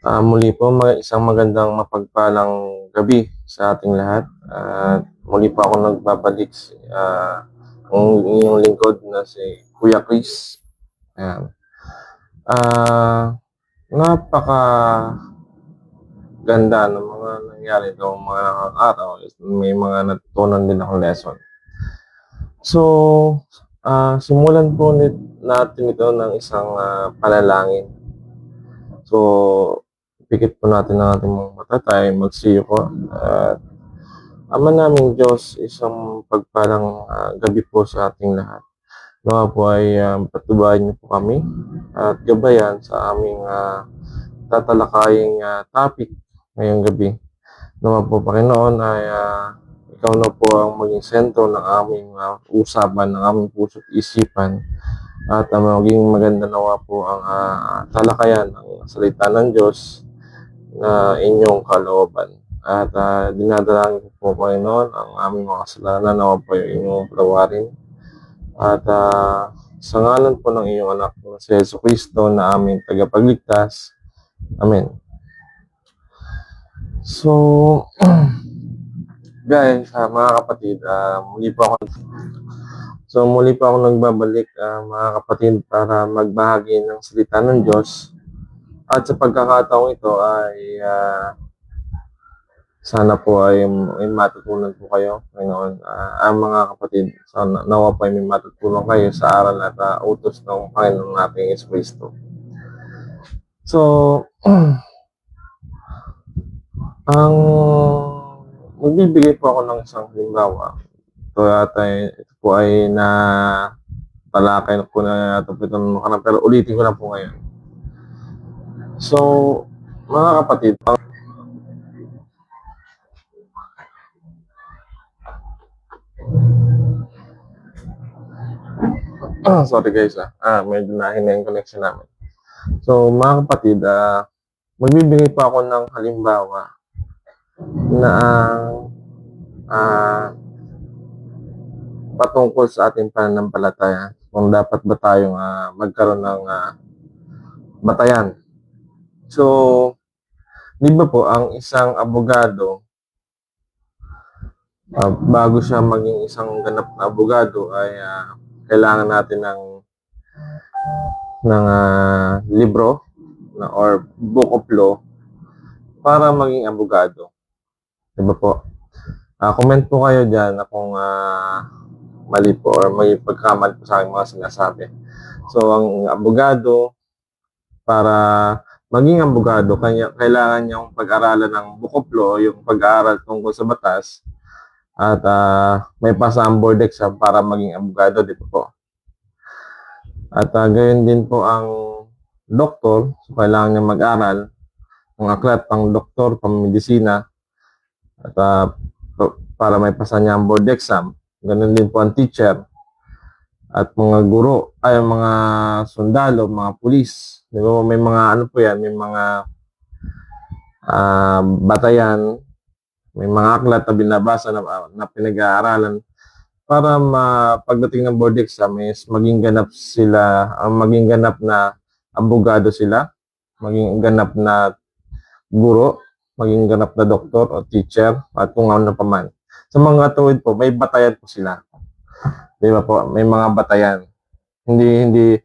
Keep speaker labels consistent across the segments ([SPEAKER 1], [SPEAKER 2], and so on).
[SPEAKER 1] Muli po, isang magandang mapagpalang gabi sa ating lahat. At muli po ako nagbabalik ang inyong lingkod na si Kuya Chris. Ayan. Napaka ganda ng mga nangyari itong mga nakakaraw. May mga natutunan din akong lesson. So, simulan po natin ito ng isang panalangin. So, pikit po natin ang ating mga mata, tayo magsiyo po. At Ama naming Diyos, isang pagpalang gabi po sa ating lahat. Nawa po ay patubayan niyo po kami at gabayan sa aming tatalakaying topic ngayong gabi. Nawa po, Panginoon, ay ikaw na po ang maging sentro ng aming usapan, ng aming puso't isipan. At maging maganda nawa po ang talakayan ng salita ng Diyos na inyong kalooban. At dinadalangin po, Panginoon, ang aming mga kasalanan, nawa po yung inyong patawarin. At sa ngalan po ng iyong anak na si Jesu Cristo na aming tagapagligtas. Amen. So, guys, mga kapatid, muli po ako nagbabalik, mga kapatid, para magbahagi ng salita ng Diyos. At sa pagkakataong ito ay sana po ay may matutunan po kayo, Panginoon. Ang mga kapatid, sana nawa po ay may matutunan kayo sa aral at utos ng Panginoon nating Yesu Cristo. So, magbibigay po ako ng isang halimbawa. Ito po ay talakay na po na ito pero ulitin ko na po ngayon. So, mga kapatid, sorry guys, medyo nahina yung connection namin. So, mga kapatid, magbibigay pa ako ng halimbawa na patungkol sa ating pananampalataya. Kung dapat ba tayong magkaroon ng batayan. So, di ba po, ang isang abogado, bago siya maging isang ganap na abogado, ay kailangan natin ng libro or book of law para maging abogado. Diba po? Comment po kayo dyan kung mali po or may pagkamali po sa aking mga sinasabi. So, ang abogado, para maging abogado, kailangan niyang pag-aralan ng book of law, yung pag-aaral tungkol sa batas, at may pasa ang board exam para maging abogado, di po. At gayon din po ang doktor, so kailangan niya mag-aral ng aklat pang doktor, pang medisina, at para may pasa niya ang board exam. Ganun din po ang teacher at mga guro, ay mga sundalo, mga pulis. Di ba? May mga may mga batayan, may mga aklat na binabasa na pinag-aaralan para pagdating ng board exam is maging ganap na abogado sila, maging ganap na guro, maging ganap na doktor o teacher at kung ano pa man. Sa mga tuwid po, may batayan po sila. Di ba po? May mga batayan. Hindi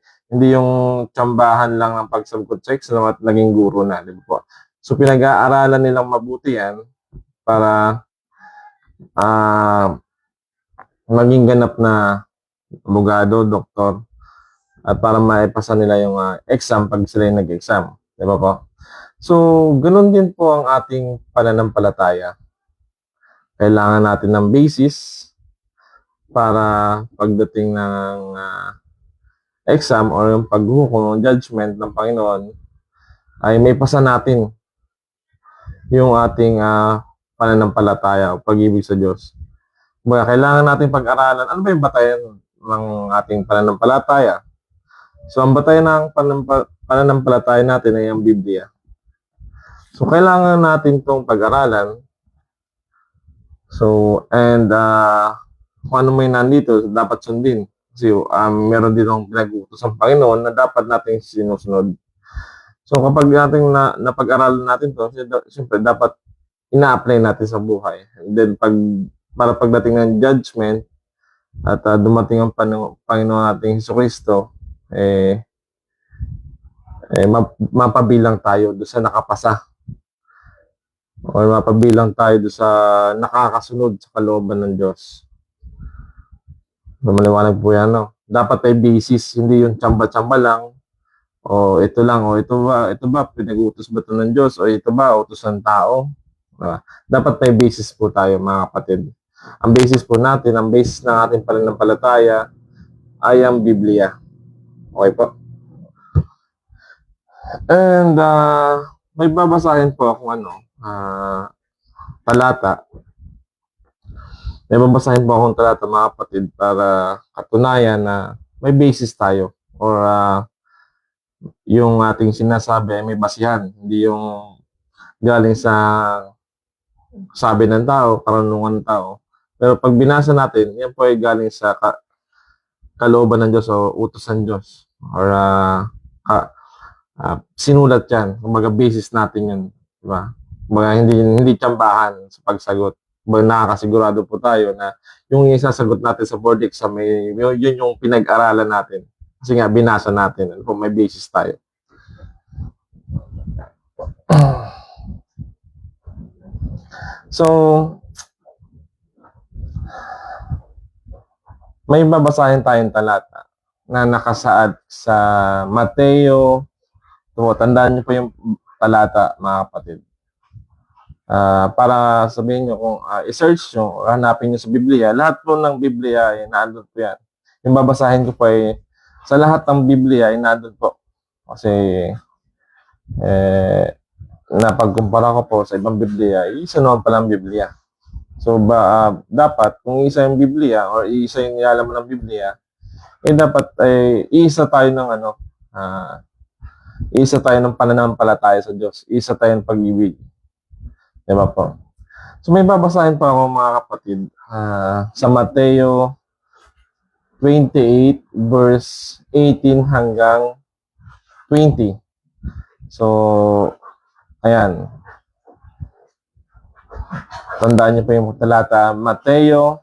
[SPEAKER 1] yung tsambahan lang ng pagsabot sa exam at naging guro na. Di ba po? So, pinag-aaralan nilang mabuti yan para maging ganap na abogado, doktor, at para maipasa nila yung exam pag sila yung nag-exam. Di ba po? So, ganun din po ang ating pananampalataya. Kailangan natin ng basis para pagdating ng exam or yung paghukom, judgment ng Panginoon, ay may pasa natin yung ating pananampalataya o pag-ibig sa Diyos. Kailangan natin pag-aralan, ano ba yung batayan ng ating pananampalataya? So, ang batayan ng pananampalataya natin ay ang Biblia. So, kailangan natin itong pag-aralan. So, and kung ano may nandito, dapat sundin. Kasi meron din akong pinag-utos ng Panginoon na dapat nating sinusunod. So kapag napag-aralan natin to, siyempre dapat ina-apply natin sa buhay. And then para pagdating ng judgment at dumating ang Panginoon nating Jesucristo, mapabilang tayo doon sa nakapasa. O mapabilang tayo doon sa nakakasunod sa kalooban ng Diyos. Maliwanag po yan, no? Dapat may basis, hindi yung tsamba-tsamba lang. O ito lang, o ito ba, pinag-utos ba ito ng Diyos? O ito ba, utos ng tao? Dapat may basis po tayo, mga kapatid. Ang basis po natin, ang basis ng ating pananampalataya ay ang Biblia. Okay po? And may babasahin po akong talata. May babasahin po akong talata, mga kapatid, para katunayan na may basis tayo or yung ating sinasabi ay may basihan, hindi yung galing sa sabi ng tao, karunungan ng tao. Pero pag binasa natin, yan po ay galing sa kalooban ng Diyos o utos ng Diyos or sinulat yan. Kumbaga basis natin yun, diba? Kumbaga hindi tsambahan sa pagsagot. Kumbaga nakakasigurado po tayo na yung isasagot natin sa board exam, yun yung pinag-aralan natin. Kasi nga, binasa natin. Kung may basis tayo. So, may babasahin tayong talata na nakasaad sa Mateo. So, tandaan niyo po yung talata, mga kapatid. Para sabihin nyo kung i-search nyo, hanapin nyo sa Biblia. Lahat po ng Biblia ay naandun po yan. Yung babasahin ko po ay sa lahat ng Biblia ay naandun po. Kasi napagkumpara ko po sa ibang Biblia, isa naman pala ang Biblia. So dapat kung isa yung Biblia or isa yung nilalaman ng Biblia, dapat isa tayo ng isa tayo ng pananampalataya sa Diyos. Isa tayo ng pag-ibig. Diba po? So may babasahin pa ako, mga kapatid, sa Mateo 28 verse 18 hanggang 20. So, ayan. Tandaan niyo po yung talata, Mateo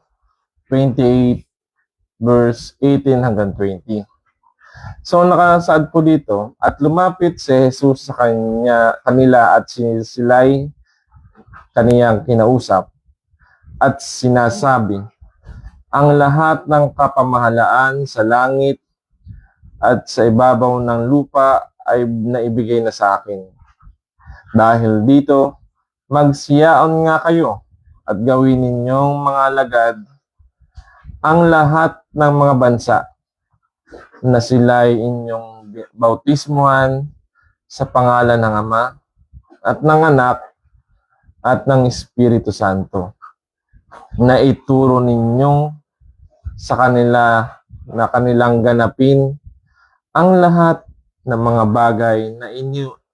[SPEAKER 1] 28 verse 18 hanggang 20. So, nakasaad po dito, at lumapit si Jesus sa kanila at sila'y kaniyang kinausap at sinasabi, ang lahat ng kapamahalaan sa langit at sa ibabaw ng lupa ay naibigay na sa akin. Dahil dito, magsiyaon nga kayo at gawin ninyong mga alagad ang lahat ng mga bansa na sila'y inyong bautismuhan sa pangalan ng Ama at ng Anak at ng Espiritu Santo, na ituro ninyong sa kanila na kanilang ganapin ang lahat ng mga bagay na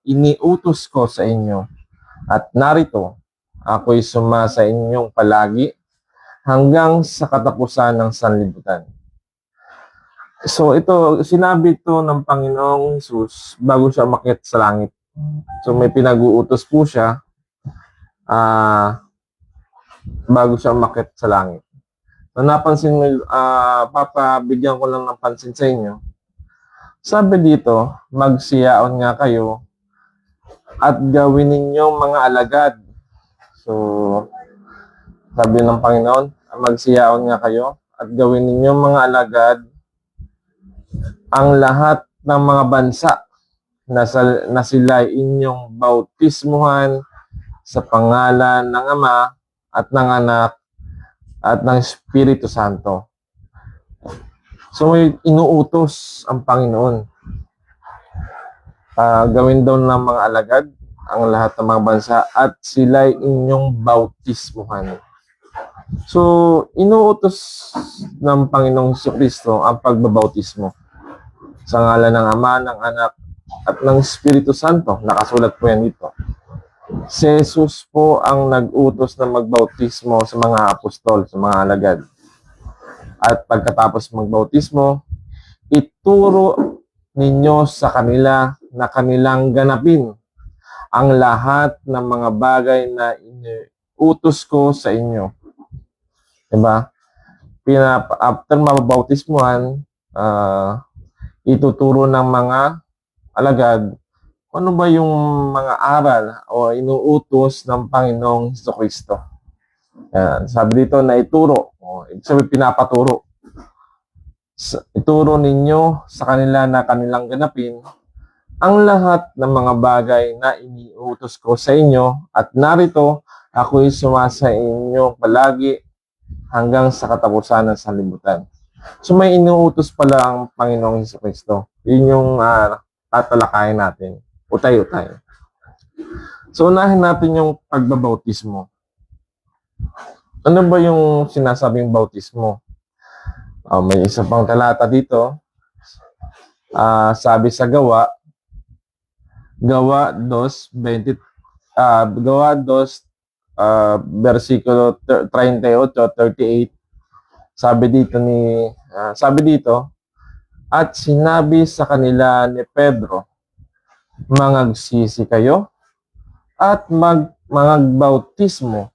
[SPEAKER 1] iniutos ko sa inyo. At narito, ako'y sumasa inyong palagi hanggang sa katapusan ng sanlibutan. So ito, sinabi ito ng Panginoong Jesus bago siya umakyat sa langit. So may pinag-uutos po siya bago siya umakyat sa langit. So napansin mo, papabigyan ko lang ng pansin sa inyo. Sabi dito, magsiyaon nga kayo at gawin ninyong mga alagad. So, sabi ng Panginoon, magsiyaon nga kayo at gawin ninyong mga alagad ang lahat ng mga bansa na sila inyong bautismuhan sa pangalan ng Ama at ng Anak at ng Espiritu Santo. So may inuutos ang Panginoon. Gawin daw ng mga alagad ang lahat ng mga bansa at sila inyong bautismuhan. So inuutos ng Panginoong Jesucristo ang pagbabautismo sa ngalan ng Ama, ng Anak at ng Espiritu Santo. Nakasulat po yan dito. Si Jesus po ang nag-utos na magbautismo sa mga apostol, sa mga alagad. At pagkatapos magbautismo, ituro ninyo sa kanila na kanilang ganapin ang lahat ng mga bagay na inuutos ko sa inyo. Diba? After mabautismuhan, ituturo ng mga alagad ano ba yung mga aral o inuutos ng Panginoong Jesucristo. Sabi dito na ituro, ibig sabihin pinapaturo. Ituro ninyo sa kanila na kanilang ganapin ang lahat ng mga bagay na iniutos ko sa inyo at narito ako'y sumasa inyo palagi hanggang sa katapusan ng sanlibutan. So may inuutos pala ang Panginoong Jesucristo. Yun yung tatalakayin natin. Utay-utay. So unahin natin yung pagbabautismo. Ano ba yung sinasabing bautismo? May isa pang talata dito. Sabi sa Gawa 2:20, Gawa 2, versikulo 38, sabi dito, at sinabi sa kanila ni Pedro, mangagsisi kayo at magbautismo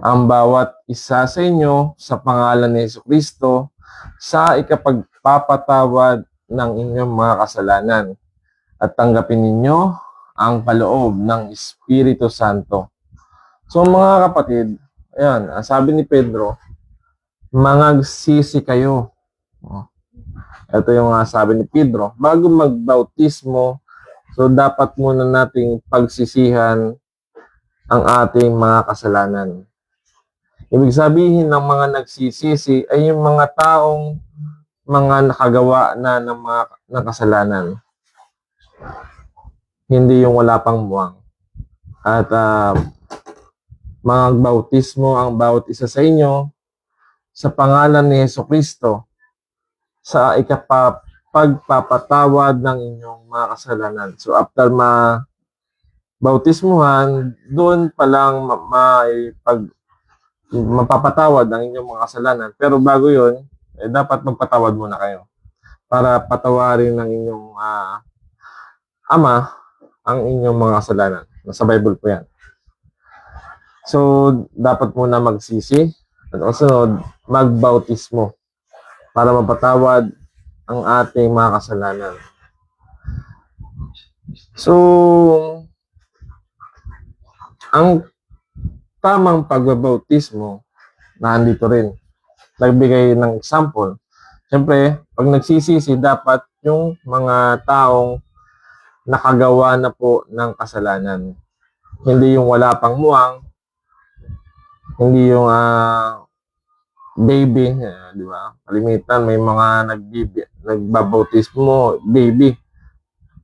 [SPEAKER 1] ang bawat isa sa inyo sa pangalan ni Jesucristo sa ikapagpapatawad ng inyong mga kasalanan at tanggapin ninyo ang kaloob ng Espiritu Santo. So mga kapatid, ayan, sabi ni Pedro, mangagsisi kayo. Ito yung sabi ni Pedro, bago magbautismo, so dapat muna nating pagsisihan ang ating mga kasalanan. Ibig sabihin ng mga nagsisisi ay yung mga taong mga nakagawa na ng mga kasalanan. Hindi yung wala pang buwang. At magbautismo ang bawat isa sa inyo sa pangalan ni Jesucristo sa ikapagpapatawad ng inyong mga kasalanan. So after bautismuhan, doon pa lang mapapatawad ang inyong mga kasalanan. Pero bago yun, dapat magpatawad muna kayo para patawarin ng inyong Ama ang inyong mga kasalanan. Nasa Bible po yan. So, dapat muna magsisi at kasunod, magbautismo para mapatawad ang ating mga kasalanan. So, ang tamang pagbabautismo, nandito rin. Nagbigay ng example. Siyempre, pag nagsisisi, dapat yung mga taong nakagawa na po ng kasalanan. Hindi yung wala pang muwang, hindi yung baby, di ba? Kalimitan, may mga nagbabautismo, baby.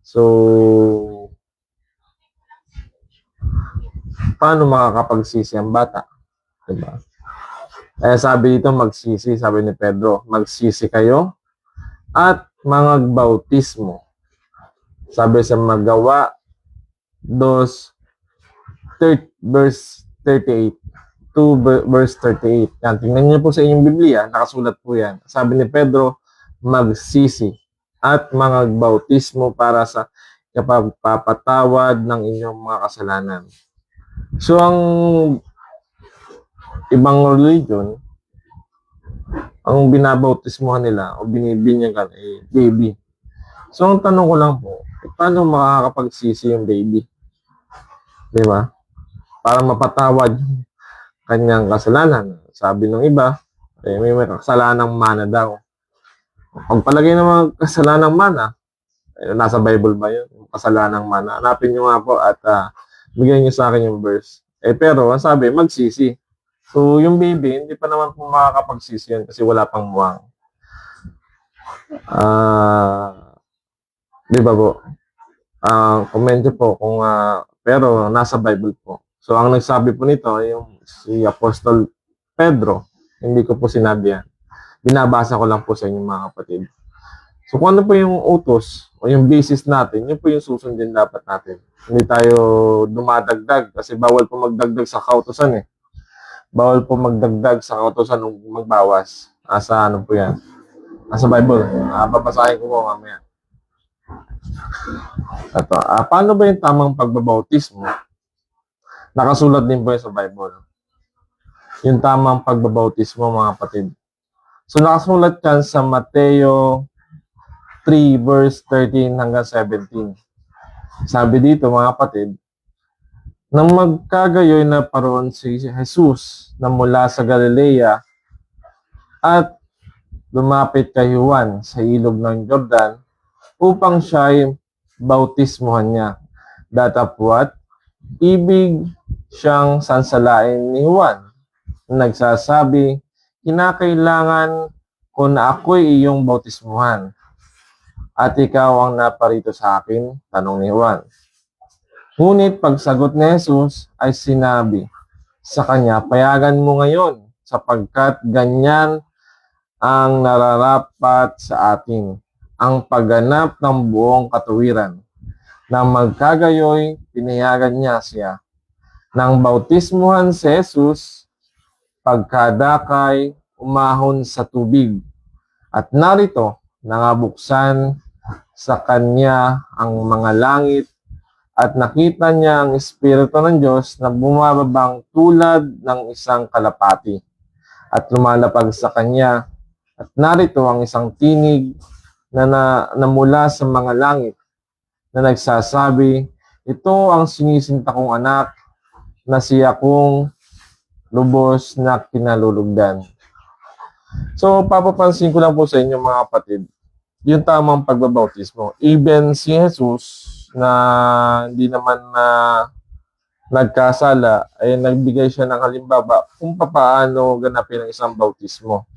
[SPEAKER 1] So, paano makakapagsisi ang bata? Diba? Sabi dito, magsisi, sabi ni Pedro, magsisi kayo at magbautismo. Sabi sa Magawa 2, verse 38. 2 verse 38. Yan, tingnan niyo po sa inyong Biblia, nakasulat po yan. Sabi ni Pedro, magsisi at magbautismo para sa kapagpapatawad ng inyong mga kasalanan. So, ang ibang religion, ang binabautismohan nila o binibinyagan ay baby. So, ang tanong ko lang po, paano makakapagsisi yung baby? Di ba? Para mapatawad yung kanyang kasalanan. Sabi ng iba, may kasalanang mana daw. Pagpalagay ng mga kasalanang mana, nasa Bible ba yun? Kasalanang mana. Hanapin nyo nga po at bigyan nyo sa akin yung verse. Pero, ang sabi, magsisi. So, yung baby, hindi pa naman po makakapagsisi yun kasi wala pang muwang. Di ba po? Comment nyo po kung pero nasa Bible po. So, ang nagsabi po nito yung si Apostol Pedro. Hindi ko po sinabi yan. Binabasa ko lang po sa inyong mga kapatid. So, kung ano po yung utos o yung basis natin, yun po yung susundin dapat natin. Hindi tayo dumadagdag kasi bawal po magdagdag sa kautusan eh. Bawal po magdagdag sa kautusan ng magbawas. Nasa ano po yan? Nasa Bible. Babasahin ko po mamaya. Ito. Paano ba yung tamang pagbabautismo? Nakasulat din po yan sa Bible. Yung tamang pagbabautismo, mga kapatid. So, nakasulat yan sa Mateo 3 verse 13 hanggang 17. Sabi dito, mga kapatid, nang magkagayoy na paroon si Jesus na mula sa Galilea at lumapit kay Juan sa ilog ng Jordan upang siya ay bautismohan niya. Datapwat, ibig siyang sansalain ni Juan. Nagsasabi, kinakailangan ko na ako'y iyong bautismuhan. At ikaw ang naparito sa akin, tanong ni Juan. Ngunit pagsagot ni Jesus ay sinabi sa kanya, payagan mo ngayon sapagkat ganyan ang nararapat sa atin, ang pagganap ng buong katuwiran. Nang magkagayoy, pinayagan niya siya. Nang bautismuhan si Jesus, pagkadakay, umahon sa tubig. At narito, nangabuksan sa kanya ang mga langit at nakita niya ang Espiritu ng Diyos na bumababang tulad ng isang kalapati at lumalapag sa kanya. At narito ang isang tinig na mula sa mga langit na nagsasabi, ito ang sinisinta kong anak na siya kong lubos na kinalulugdan. So, papapansin ko lang po sa inyo mga kapatid, yung tamang pagbabautismo. Even si Jesus na hindi naman na nagkasala ay nagbigay siya ng halimbawa kung paano ganapin ang isang bautismo.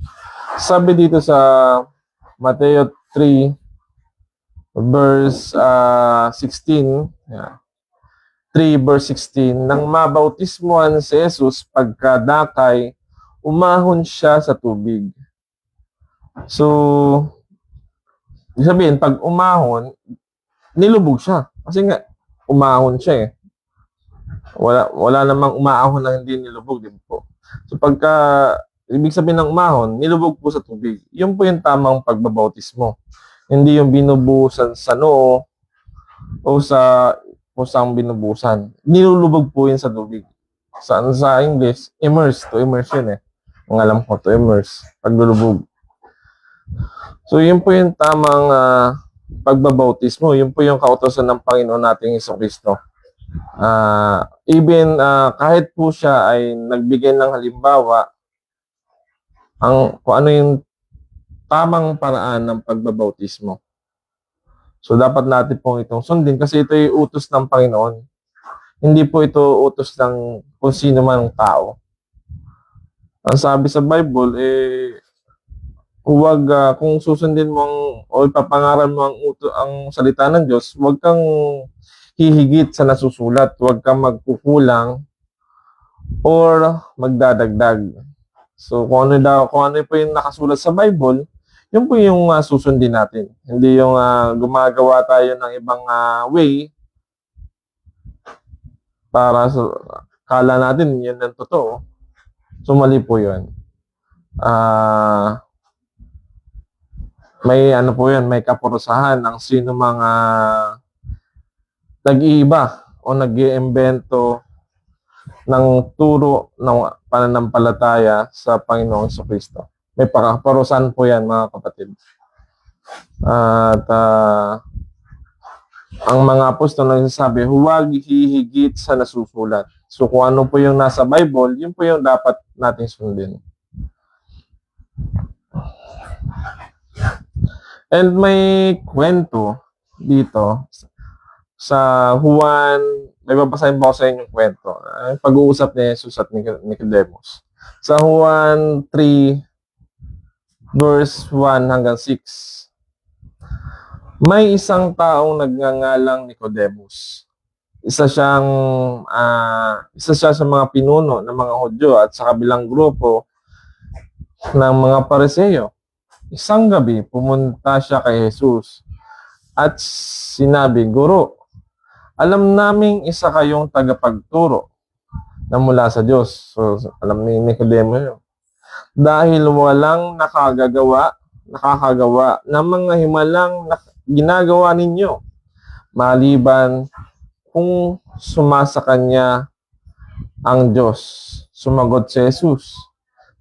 [SPEAKER 1] Sabi dito sa Mateo 3 verse 16, 3 verse 16, nang mabautismuhan si Jesus pagkadakay, umahon siya sa tubig. So, ibig sabihin, pag umahon, nilubog siya. Kasi nga, umahon siya eh. Wala namang umaahon na hindi nilubog, di po. So, ibig sabihin ng umahon, nilubog po sa tubig. Yun po yung tamang pagbabautismo. Hindi yung binubusan sa noo o sa kusang binubusan. Nilulubog po yun sa tubig. Sa English, immerse. To immerse yun eh. Ang alam ko, to immerse. Paglulubog. So, yun po yung tamang pagbabautismo. Yun po yung kautosan ng Panginoon nating Jesucristo. Even kahit po siya ay nagbigay ng halimbawa, kung ano yung tamang paraan ng pagbabautismo. So, dapat natin pong itong sundin kasi ito ay utos ng Panginoon. Hindi po ito utos ng kung sino man ang tao. Ang sabi sa Bible, huwag kung susundin mo o ipapangaral mo ang salita ng Diyos, huwag kang hihigit sa nasusulat, huwag kang magkukulang or magdadagdag. So kung ano po yung nakasulat sa Bible, yun po yung susundin natin. Hindi yung gumagawa tayo ng ibang way para kala natin yun ang totoo. So mali po yun. May ano po yan, may kaparusahan ng sino mga nag-iiba o nag-iimbento ng turo ng pananampalataya sa Panginoong Jesucristo. May kaparusahan po yan mga kapatid. At ang mga apostol nagsasabi, huwag hihigit sa nasusulat. So kung ano po yung nasa Bible, yun po yung dapat natin sundin. And may kwento dito sa Juan, may babasahin ba ako sa inyong kwento? Pag-uusap ni Jesus at Nicodemus. Sa Juan 3, verse 1 hanggang 6. May isang taong nagngangalang Nicodemus. Isa siya sa mga pinuno ng mga Hudyo at sa kabilang grupo ng mga Pariseo. Isang gabi, pumunta siya kay Jesus at sinabi, Guro, alam naming isa kayong tagapagturo na mula sa Diyos. So, alam ni Nicodemo yun. dahil walang nakakagawa ng mga himalang ginagawa ninyo, maliban kung sumasa kanya ang Diyos. Sumagot si Jesus,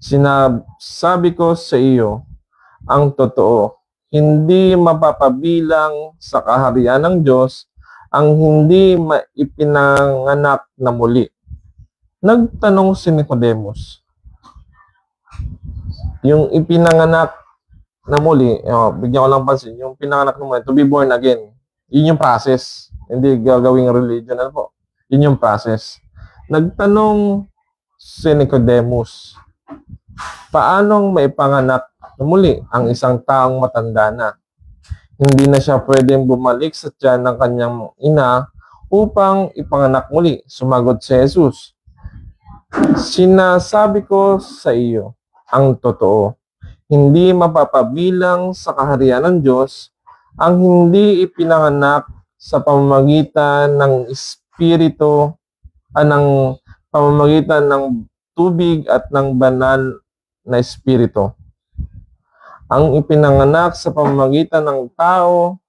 [SPEAKER 1] sinasabi ko sa iyo ang totoo, hindi mapapabilang sa kaharian ng Diyos ang hindi maipinanganak na muli. Nagtanong si Nicodemus, yung ipinanganak na muli, bigyan ko lang pansin, yung pinanganak na muli, to be born again, yun yung process. Hindi gagawing religion, ano po? Yun yung process. Nagtanong si Nicodemus, paanong maipanganak na muli ang isang taong matanda na? Hindi na siya pwedeng bumalik sa tiyan ng kanyang ina upang ipanganak muli. Sumagot si Jesus, sinasabi ko sa iyo ang totoo, hindi mapapabilang sa kaharian ng Diyos ang hindi ipinanganak sa pamamagitan ng Espiritu, ng pamamagitan ng tubig at ng banal na Espiritu. Ang ipinanganak sa pamamagitan ng tao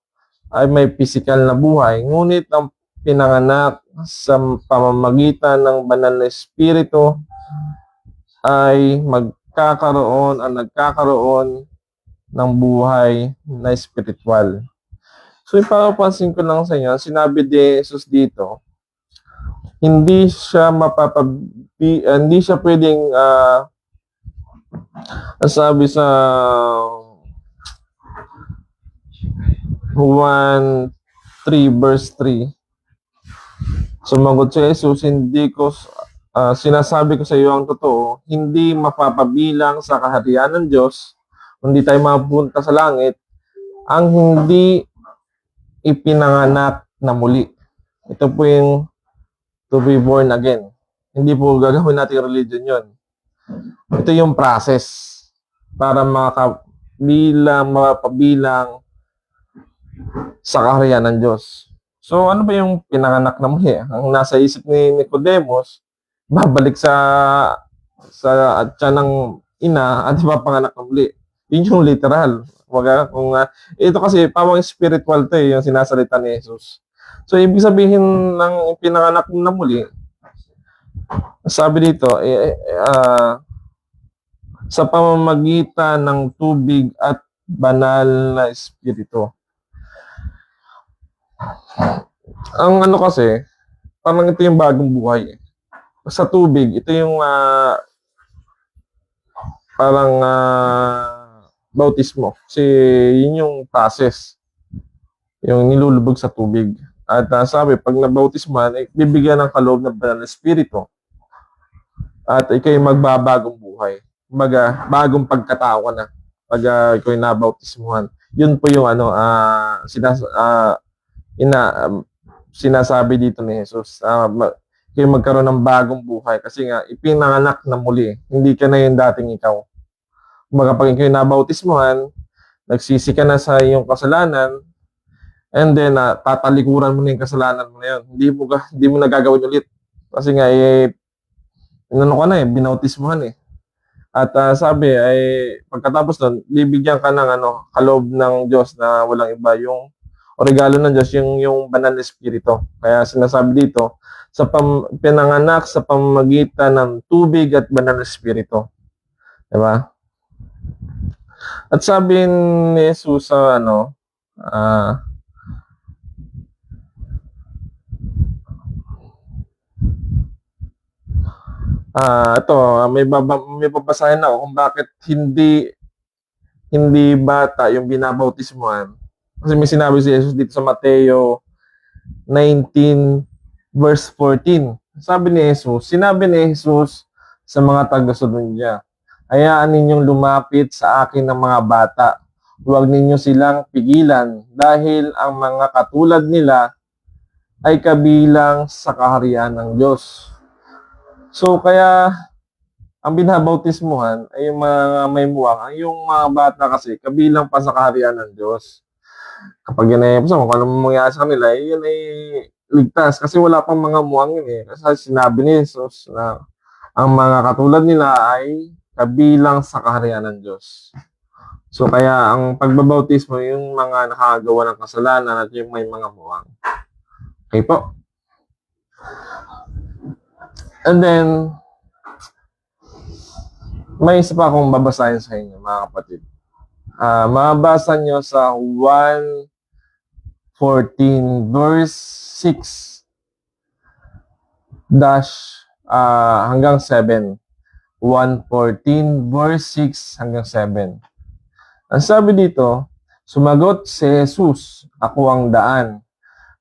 [SPEAKER 1] ay may pisikal na buhay, ngunit ang pinanganak sa pamamagitan ng banal na Espiritu ay nagkakaroon ng buhay na spiritual. So, ipapapansin ko lang sa inyo, sinabi ni Jesus dito, hindi siya pwedeng, sabi sa 1:3 verse 3, sumagot si Jesus, sinasabi ko sa iyo ang totoo, hindi mapapabilang sa kaharian ng Diyos, hindi tayo mapupunta sa langit, ang hindi ipinanganak na muli. Ito po yung to be born again. Hindi po gagawin natin religion yun. Ito yung process para mapabilang sa kaharian ng Diyos. So, ano ba yung pinanganak na muli? Ang nasa isip ni Nicodemus, babalik sa tiyan ng ina at ipapanganak na muli. Yun yung literal. Ito kasi, pawang spiritual to yung sinasalita ni Jesus. So, ibig sabihin ng pinanganak na muli, sabi dito, sa pamamagitan ng tubig at banal na Espiritu. Ang ano kasi, parang ito yung bagong buhay. Sa tubig, ito yung parang bautismo. Kasi yun yung process. Yung nilulubog sa tubig. At sabi, pag nabautisman, bibigyan ng kaloob ng banal na Espiritu. At ikaw yung magbabagong buhay. Kumbaga, bagong pagkatao ka na. Pag ikaw yung nabautismuhan. Yun po yung sinasabi dito ni Jesus. Kayo magkaroon ng bagong buhay. Kasi nga, ipinanganak na muli. Hindi ka na yung dating ikaw. Kumbaga, pag ikaw yung nabautismuhan, nagsisi ka na sa iyong kasalanan, and then, tatalikuran mo na yung kasalanan mo na yun. Hindi mo nagagawin ulit. Kasi nga, binautismuhan eh. At sabi, pagkatapos nun, bibigyan ka ng kaloob ng Diyos na walang iba, yung regalo ng Diyos, yung banal na Espiritu. Kaya sinasabi dito, pinanganak sa pamamagitan ng tubig at banal na Espiritu. Diba? At sabi ni Jesus sa ito, may babasahin ako kung bakit hindi bata yung binabautismuhan. Kasi may sinabi si Jesus dito sa Mateo 19 verse 14. Sinabi ni Jesus sa mga tagasunod niya, hayaan ninyong lumapit sa akin ng mga bata. Huwag ninyo silang pigilan dahil ang mga katulad nila ay kabilang sa kaharian ng Diyos. So, kaya ang binabautismuhan ay yung mga may muwang, ay yung mga bata kasi kabilang pa sa kaharian ng Diyos. Kapag yan ay, kung ano mangyayari sa kanila, yun ay ligtas. Kasi wala pang mga muwang yun eh. Kasi sinabi ni Jesus na ang mga katulad nila ay kabilang sa kaharian ng Diyos. So, kaya ang pagbabautismo, yung mga nakagawa ng kasalanan at yung may mga buwang. Okay po. And then, may isa pa akong babasahin sa inyo, mga kapatid. Mabasa nyo sa 1:14 verse 6 hanggang 7. 1:14 verse 6 hanggang 7. Ang sabi dito, sumagot si Jesus, ako ang daan,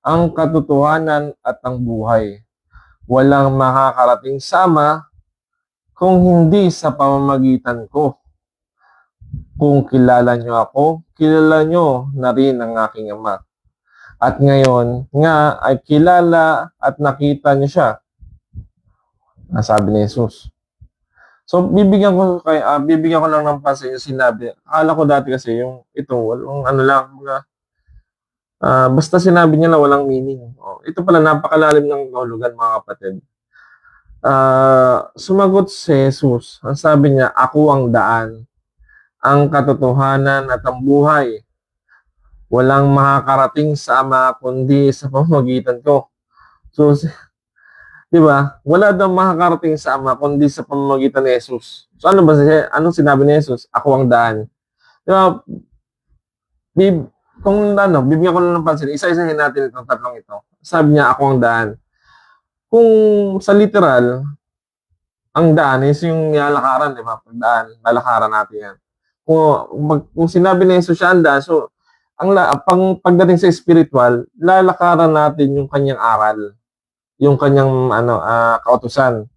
[SPEAKER 1] ang katotohanan at ang buhay. Walang makakarating sa Ama kung hindi sa pamamagitan ko. Kung kilala nyo ako, kilala nyo na rin ang aking Ama. At ngayon nga ay kilala at nakita nyo siya. Nasabi ni Jesus. So, bibigyan ko lang ng pansin yung sinabi. Akala ko dati kasi yung ito, walang ano lang, basta sinabi niya na walang meaning. Ito pala, napakalalim ng kahulugan, mga kapatid. Sumagot si Jesus. Ang sabi niya, ako ang daan, ang katotohanan at ang buhay. Walang makakarating sa Ama kundi sa pamamagitan ko. So, di ba? Wala daw makakarating sa Ama kundi sa pamamagitan ni Jesus. So, anong sinabi ni Jesus? Ako ang daan. Di ba? Bibigyan ko lang ng pansin, isa-isahin natin itong tatlong ito. Sabi niya, ako ang daan. Kung sa literal, ang daan is yung lalakaran, di ba? Pagdaan, lalakaran natin yan. Kung sinabi ni Jesus siya ang daan, so, pagdating sa spiritual, lalakaran natin yung kanyang aral, yung kanyang kautusan.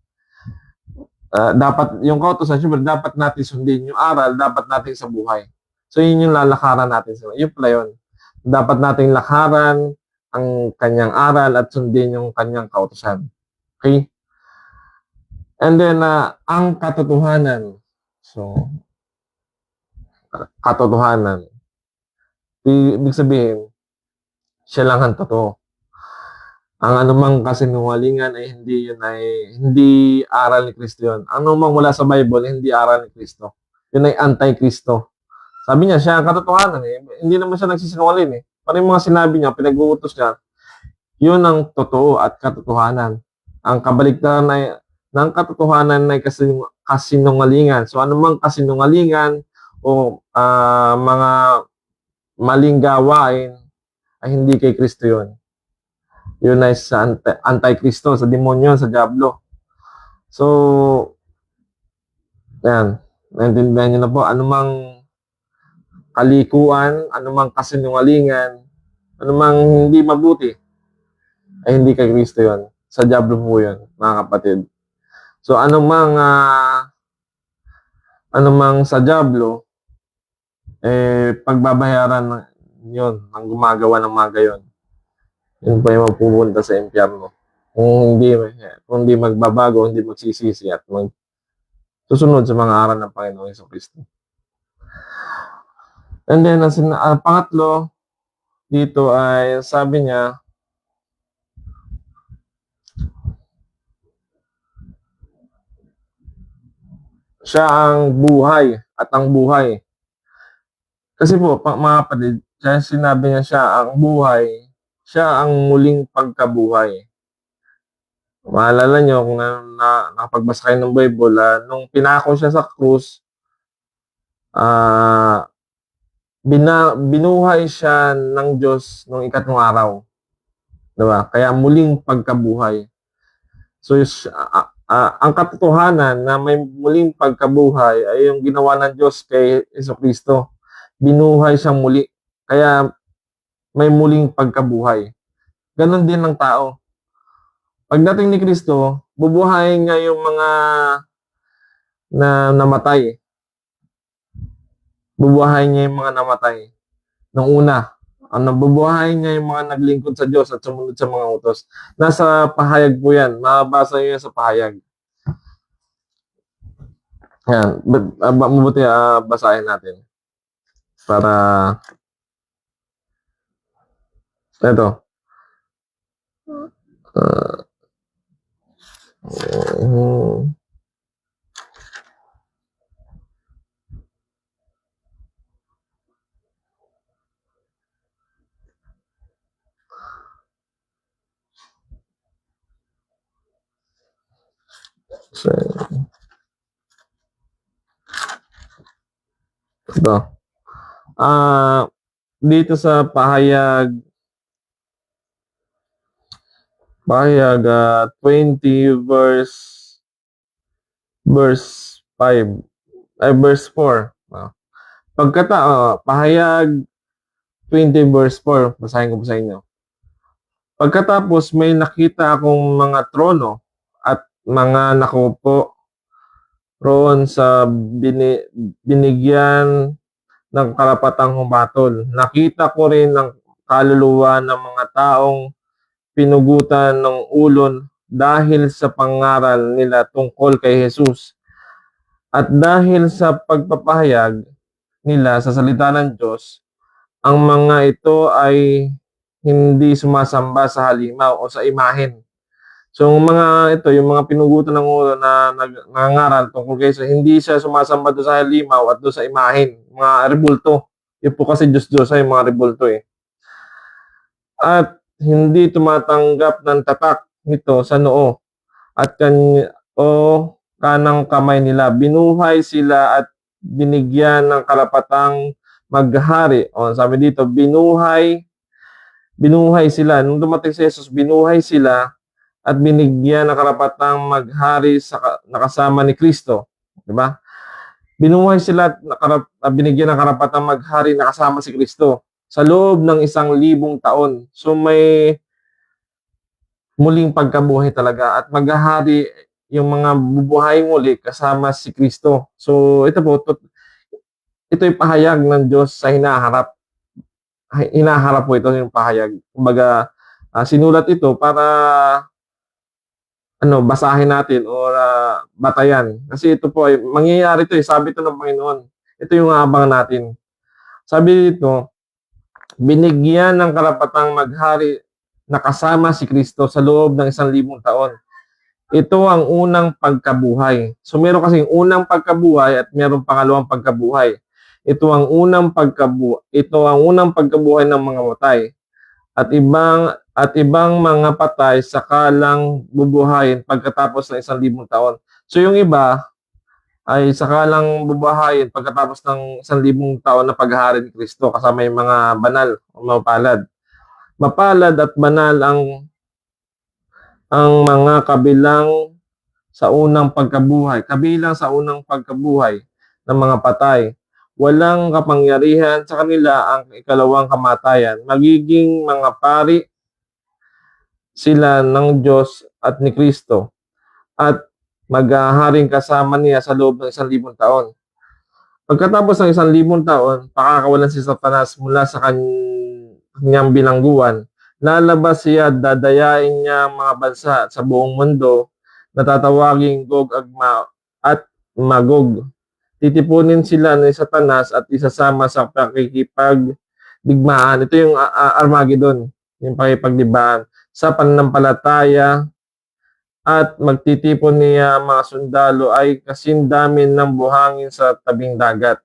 [SPEAKER 1] Dapat yung kautusan, syempre dapat natin sundin yung aral, dapat natin sa buhay. So yun yung lalakaran natin. Yun pala yun. Dapat nating lakaran ang kanyang aral at sundin yung kanyang kautusan. Okay? And then ang katotohanan. So katotohanan. Ibig sabihin, siya lang ang totoo. Ang anumang kasinungalingan ay hindi aral ni Kristo yun. Anumang wala sa Bible, hindi aral ni Kristo. Yun ay anti-Kristo. Sabi niya, siya ang katotohanan eh. Hindi naman siya nagsisinungaling eh. Parang yung mga sinabi niya, pinag-uutos niya, yun ang totoo at katotohanan. Ang kabaligtaran ng katotohanan ay kasinungalingan. So anumang kasinungalingan o mga maling gawain ay hindi kay Kristo yun. Yun ay sa anti-Kristo, sa demonyo, sa diablo. So, yan. Naintindihan niyo na po, anumang kalikuan, anumang kasinungalingan, anumang hindi mabuti, ay hindi kay Kristo yun. Sa diablo po yun, mga kapatid. So, anumang sa diablo, pagbabayaran yun, ang gumagawa ng mga gayon. Yun pa yung magpupunta sa impyerno. Kung hindi magbabago, hindi magsisisi at susunod sa mga aral ng Panginoong Jesucristo. And then, pangatlo, dito ay sabi niya, siya ang buhay at ang buhay. Kasi po, mga kapatid, sinabi niya siya ang buhay, siya ang muling pagkabuhay. Maalala nyo, kung nakapagbasa kayo ng Bible, nung pinako siya sa krus, binuhay siya ng Diyos nung ikatlong araw. Diba? Kaya muling pagkabuhay. So, ang katotohanan na may muling pagkabuhay ay yung ginawa ng Diyos kay Jesucristo. Binuhay siyang muli. Kaya may muling pagkabuhay. Ganon din ng tao. Pagdating ni Kristo, bubuhayin niya yung mga na namatay. Bubuhayin niya yung mga namatay. Nung una, bubuhayin niya yung mga naglingkod sa Diyos at sumunod sa mga utos. Nasa pahayag po yan. Mabasa niyo yan sa pahayag. Yan. Mabuti basahin natin. Para ito. So, ito. Dito sa pahayag 20 verse 5 ay verse 4. Pahayag 20 verse 4, basahin ko po sa inyo. Pagkatapos may nakita akong mga trono at mga nakupo roon sa binigyan ng karapatang humatol. Nakita ko rin ang kaluluwa ng mga taong pinugutan ng ulon dahil sa pangaral nila tungkol kay Jesus. At dahil sa pagpapahayag nila sa salita ng Diyos, ang mga ito ay hindi sumasamba sa halimaw o sa imahen. So, yung mga ito, yung mga pinugutan ng ulo na nangangaral tungkol kay Jesus, hindi siya sumasamba doon sa halimaw at doon sa imahen, mga rebulto. Yun po kasi Diyos-Diyos ay mga rebulto eh. At hindi tumatanggap ng tatak nito sa noo at kanang kamay nila. Binuhay sila at binigyan ng karapatang maghari. O sabi dito, binuhay sila. Nung dumating si Jesus, binuhay sila at binigyan ng karapatang maghari sa nakasama ni Kristo. Diba? Binuhay sila at binigyan ng karapatang maghari nakasama si Kristo sa loob ng 1,000 taon. So may muling pagkabuhay talaga at maghahari yung mga bubuhay muli kasama si Kristo. So ito po, ito'y pahayag ng Diyos sa hinaharap. Hinaharap po ito yung pahayag. Kumbaga, sinulat ito para basahin natin o batayan. Kasi ito po ay mangyayari ito eh. Sabi ito ng Panginoon. Ito yung aabangan natin. Sabi dito, binigyan ng karapatang maghari nakasama si Kristo sa loob ng 1,000 taon. Ito ang unang pagkabuhay. So meron kasing unang pagkabuhay at merong pangalawang pagkabuhay. Ito ang unang pagkabuhay ng mga matay. At ibang mga patay sakalang bubuhayin pagkatapos ng 1,000 taon. So yung iba ay sakalang bubuhayin pagkatapos ng 1,000 taon na paghahari ni Kristo kasama yung mga banal o mapalad. Mapalad at banal ang mga kabilang sa unang pagkabuhay ng mga patay. Walang kapangyarihan sa kanila ang ikalawang kamatayan. Magiging mga pari sila ng Diyos at ni Kristo at maghaharing kasama niya sa loob ng 1,000 taon. Pagkatapos ng 1,000 taon, pakakawalan si Satanas mula sa kanyang bilangguan. Lalabas siya, dadayain niya mga bansa sa buong mundo na tatawaging Gog at Magog. Titipunin sila ni Satanas at isasama sa pakikipagdigmaan. Ito yung Armageddon, yung pakikipagdigmaan sa pananampalataya at magtitipon niya mga sundalo ay kasindami ng buhangin sa tabing dagat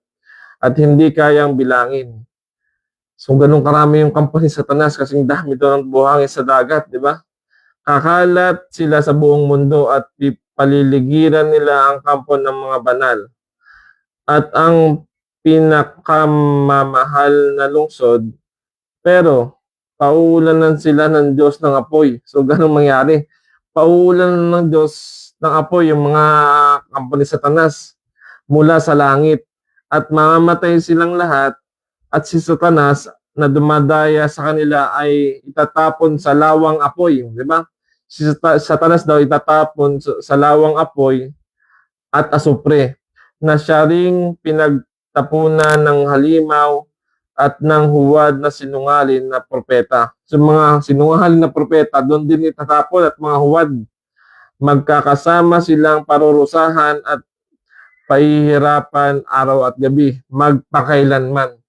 [SPEAKER 1] at hindi kayang bilangin. So ganun karami yung kampo ni Satanas kasing dami doon ng buhangin sa dagat, di ba? Kakalat sila sa buong mundo at paliligiran nila ang kampo ng mga banal. At ang pinakamamahal na lungsod, pero pauulanan sila ng Diyos ng apoy. So ganun mangyari. Pauulanan ng Diyos ng apoy yung mga kampo ni Satanas mula sa langit. At mamamatay silang lahat at si Satanas na dumadaya sa kanila ay itatapon sa lawang apoy. Di ba? Si Satanas daw itatapon sa lawang apoy at asupre na siya ring pinagtapunan ng halimaw at ng huwad na sinungaling na propeta. So mga sinungaling na propeta, doon din itatapon at mga huwad. Magkakasama silang parurusahan at pahihirapan araw at gabi, magpakailanman.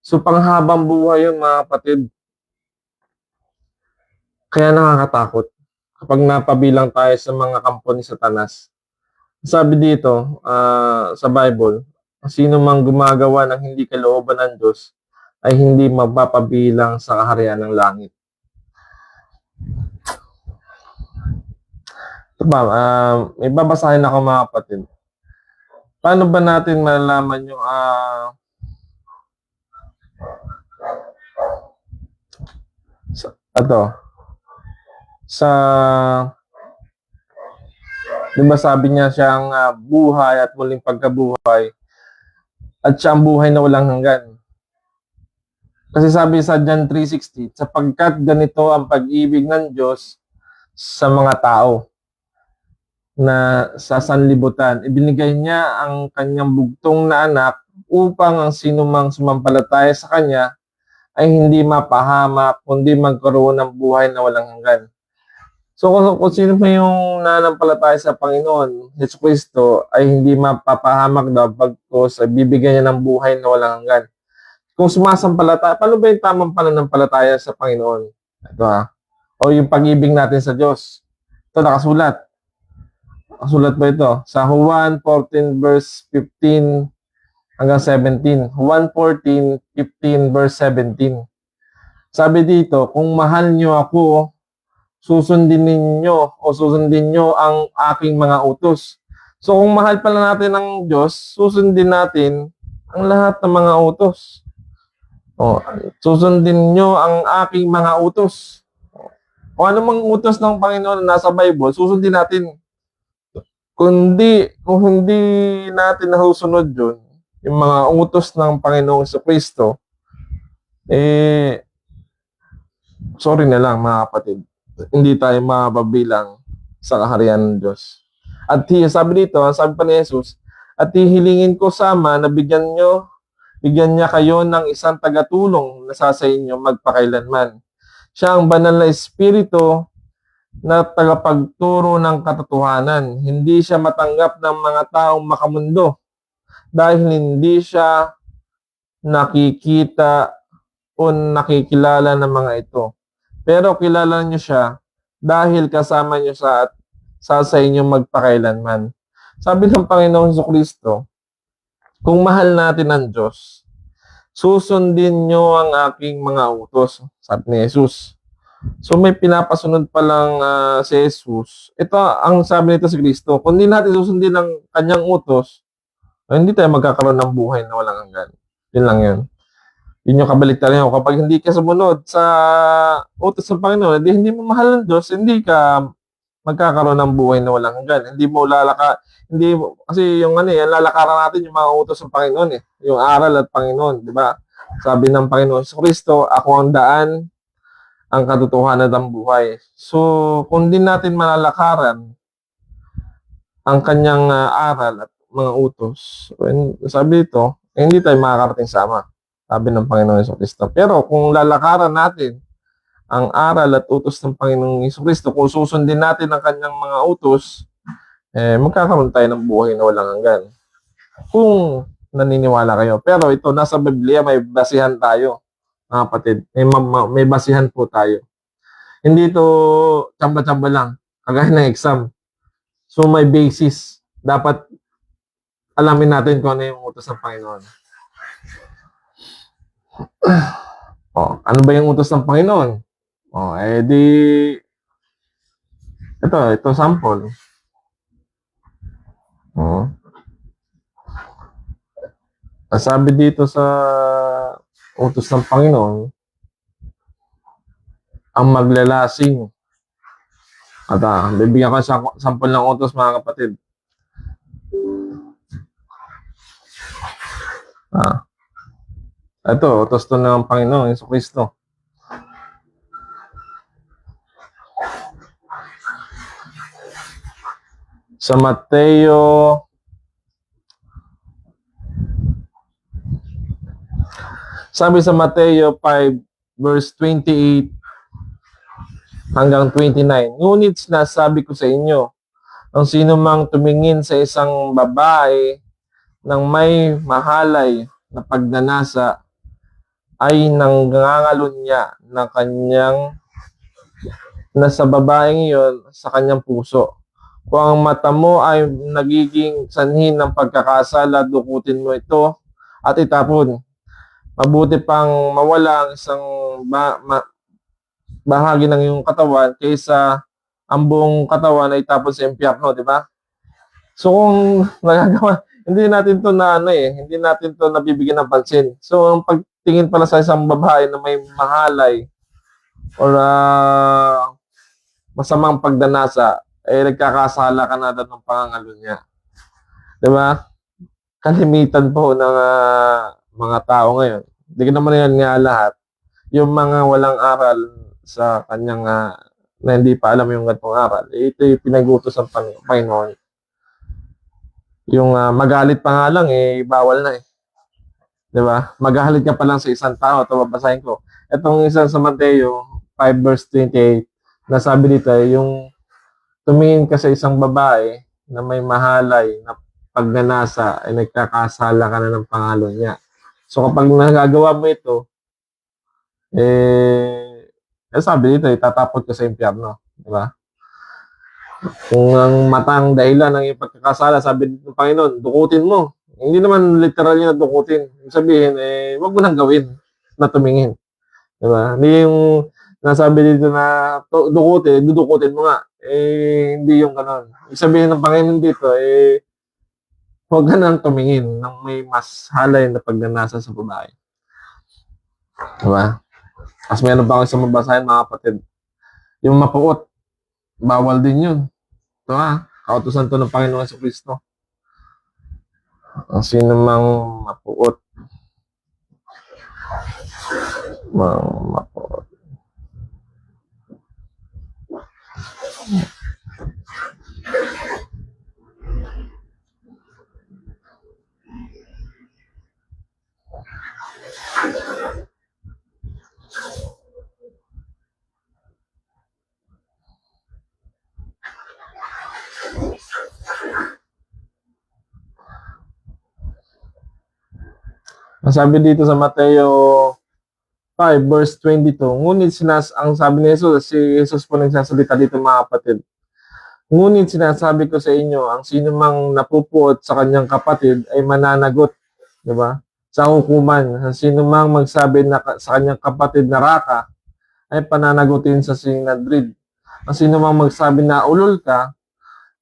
[SPEAKER 1] So panghabang buhay yun mga kapatid. Kaya nakakatakot kapag napabilang tayo sa mga kampo ni Satanas. Sabi dito sa Bible, sino mang gumagawa ng hindi kalooban ng Diyos ay hindi mapapabilang sa kaharian ng langit. Ito ba, may babasahin ako mga kapatid. Paano ba natin malalaman yung sa di ba sabi niya siya ang buhay at muling pagkabuhay at siya ang buhay na walang hanggan. Kasi sabi sa John 3:16, sapagkat ganito ang pag-ibig ng Diyos sa mga tao na sa sanlibutan. Ibinigay niya ang kanyang bugtong na anak upang ang sinumang sumampalataya sa kanya ay hindi mapahamak, kundi magkaroon ng buhay na walang hanggan. So kung sino pa yung nananampalataya sa Panginoon, Yesu Kristo, ay hindi mapapahamak daw bagkus ay bibigyan niya ng buhay na walang hanggan. Kung sumasampalataya, paano ba yung tamang pananampalataya sa Panginoon? Ito o yung pag-ibig natin sa Diyos. Ito nakasulat. Nakasulat ba ito? Sa Juan 14 verse 15 hanggang 17. Juan 14, 15 verse 17. Sabi dito, kung mahal nyo ako, susundin nyo ang aking mga utos. So kung mahal pala natin ang Diyos, susundin natin ang lahat ng mga utos. Susundin nyo ang aking mga utos. O anumang utos ng Panginoon na nasa Bible, susundin natin. Kung hindi natin nasusunod yun, yung mga utos ng Panginoong Kristo, sorry na lang mga kapatid, hindi tayo mababilang sa kaharian ng Diyos. At sabi dito, sabi pa ni Jesus, at hihilingin ko sama na bigyan niya kayo ng isang tagatulong na sa inyo magpakailanman. Siya ang banal na espiritu na tagapagturo ng katotohanan. Hindi siya matanggap ng mga taong makamundo dahil hindi siya nakikita o nakikilala ng mga ito. Pero kilala niyo siya dahil kasama niyo sa inyo magpakailanman. Sabi ng Panginoong Jesucristo, kung mahal natin ang Diyos, susundin niyo ang aking mga utos. Sabi ni Jesus. So may pinapasunod pa lang si Jesus. Ito ang sabi nito si Kristo, kung hindi natin susundin ang kanyang utos, hindi tayo magkakaroon ng buhay na walang hanggan. Yun lang yun. Yun yung kabaliktaran nyo. Kapag hindi ka sumunod sa utos ng Panginoon, hindi mo mahal ng Diyos, hindi ka magkakaroon ng buhay na walang hanggan. Kasi yung lalakaran natin yung mga utos ng Panginoon yung aral at Panginoon, di ba? Sabi ng Panginoon sa Kristo, ako ang daan, ang katotohanan ng buhay. So, kung di natin malalakaran ang kanyang aral at mga utos, sabi dito, hindi tayo makakarating sa Ama. Sabi ng Panginoon Hesus Kristo. Pero kung lalakaran natin ang aral at utos ng Panginoong Hesus Kristo, kung susundin natin ang kanyang mga utos, magkakaroon tayo ng buhay na walang hanggan. Kung naniniwala kayo. Pero ito, nasa Biblia, may basihan tayo, mga kapatid. May basihan po tayo. Hindi ito tsamba-tsamba lang, kagaya ng exam. So may basis. Dapat alamin natin kung ano yung utos ng Panginoon. Ano ba yung utos ng Panginoon? Ito sample. Sabi dito sa utos ng Panginoon, ang maglalasing. At bibigyan ko sa sample ng utos, mga kapatid. Ito, utos to ng Panginoon Hesus Kristo. Sa Mateo sabi sa Mateo 5 verse 28 hanggang 29, ngunit sinasabi ko sa inyo, ang sino mang tumingin sa isang babae ng may mahalay na pagnanasa ay nangangalunya na sa babaeng iyon sa kanyang puso. Kung ang mata mo ay nagiging sanhi ng pagkakasala, dukutin mo ito at itapon. Mabuti pang mawala ang isang bahagi ng iyong katawan kaysa ang buong katawan ay tapon sa impyerno, di ba? So kung nagagawa, hindi natin to na ano hindi natin to nabibigyan ng pansin. So ang pagtingin pala sa isang babae na may mahalay or masamang pagdanasa, nagkakasala ka na ng pangangalo niya. Di ba? Kalimitan po ng mga tao ngayon. Hindi ko naman yan nga lahat. Yung mga walang aral sa kanyang na hindi pa alam yung ganitong aral, ito yung pinag-utos ng Panginoon. Yung magalit pa nga lang, bawal na Di ba? Magalit ka pa lang sa isang tao. Ito, babasahin ko. Itong isang sa Mateo 5 verse 28, nasabi dito, yung tumingin ka sa isang babae na may mahalay na pagnanasa ay nagkakasala ka na ng pangalan niya. So kapag nagagawa mo ito, sabi dito, itatapot ka sa impyerno. Di ba? Kung ang matang dahilan ng iyong pagkakasala, sabi ng Panginoon, dukutin mo. Hindi naman literal yun na dukutin. Ibig sabihin, wag mo nang gawin na tumingin. Di ba? Hindi yung nasabi dito na dukutin, dudukutin mo nga. Hindi yung ganon. Ibig sabihin ng Panginoon dito, huwag ka nang tumingin ng may mas halay na pagnanasa sa babae. Diba? As meron pa ako sa mabasahin, mga kapatid. Yung mapuot, bawal din yun. Ito kautusan to ng Panginoon sa Kristo. Ang sino mang mapuot, mapuot. Sabi dito sa Mateo 5 verse 22, ngunit ang sabi ni Jesus, si Jesus po nagsasalita dito, mga kapatid. Ngunit sinasabi ko sa inyo, ang sino mang napupuot sa kanyang kapatid ay mananagot, di ba? Sa hukuman. Ang sino mang magsabi na sa kanyang kapatid na raka ay pananagutin sa Sinadrid. Ang sino mang magsabi na ulol ka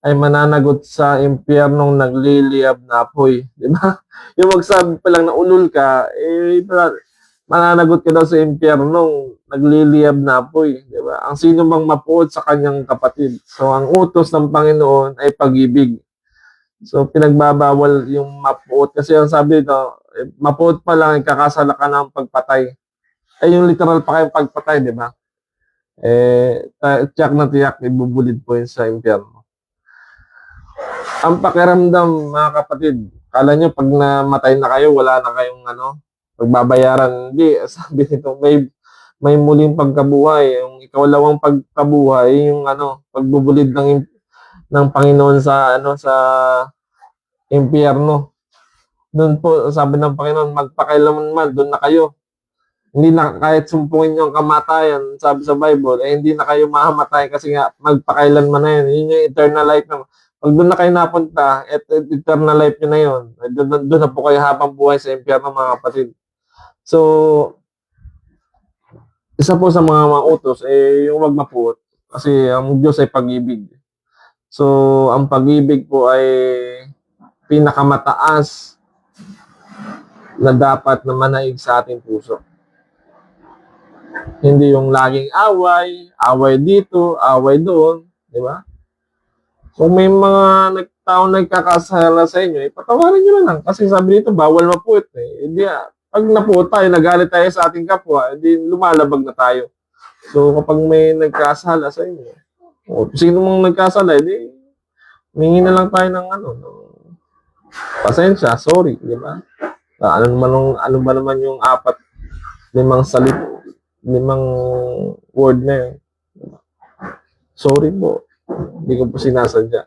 [SPEAKER 1] ay mananagot sa impyernong nagliliyab na apoy. Di ba? Yung magsabi pa lang na ulol ka, mananagot ka daw sa impyernong nagliliyab na apoy. Di ba? Ang sino mang mapuot sa kanyang kapatid. So, ang utos ng Panginoon ay pag-ibig. So, pinagbabawal yung mapuot. Kasi ang sabi dito, mapuot pa lang, kakasala ka ng pagpatay. Yung literal pa kayong pagpatay, di ba? Tiyak na tiyak, ibubulid po yun sa impyerno. Ang pakiramdam, mga kapatid, kala nyo pag namatay na kayo, wala na kayong pagbabayaran. Hindi, sabi nito, may muling pagkabuhay. Yung ikalawang pagkabuhay, yung pagbubulid ng Panginoon sa sa impyerno. Doon po, sabi ng Panginoon, magpakailanman man, doon na kayo. Hindi na kahit sumpungin yung kamatayan, sabi sa Bible, hindi na kayo mahamatay kasi nga magpakailanman na yun. Yun yung eternal life na. Pag doon na kayo napunta, eternal life nyo na yun. Doon na po kayo habang buhay sa impyerno, mga kapatid. So, isa po sa mga utos, yung wag mapuot. Kasi ang Diyos ay pag-ibig. So, ang pag-ibig po ay pinakamataas na dapat na manaig sa ating puso. Hindi yung laging away dito, away doon, di ba? Kung may mga taong nagkakasala sa inyo, patawarin nyo na lang. Kasi sabi dito, bawal mapuot. Hindi, pag napuot tayo, nagalit tayo sa ating kapwa, hindi lumalabag na tayo. So, kapag may nagkasala sa inyo, sino mong nagkasala, hindi, mingi na lang tayo ng pasensya, sorry, di ba? Ano ba naman yung 5 word na yun. Sorry po. Hindi ko po sinasadya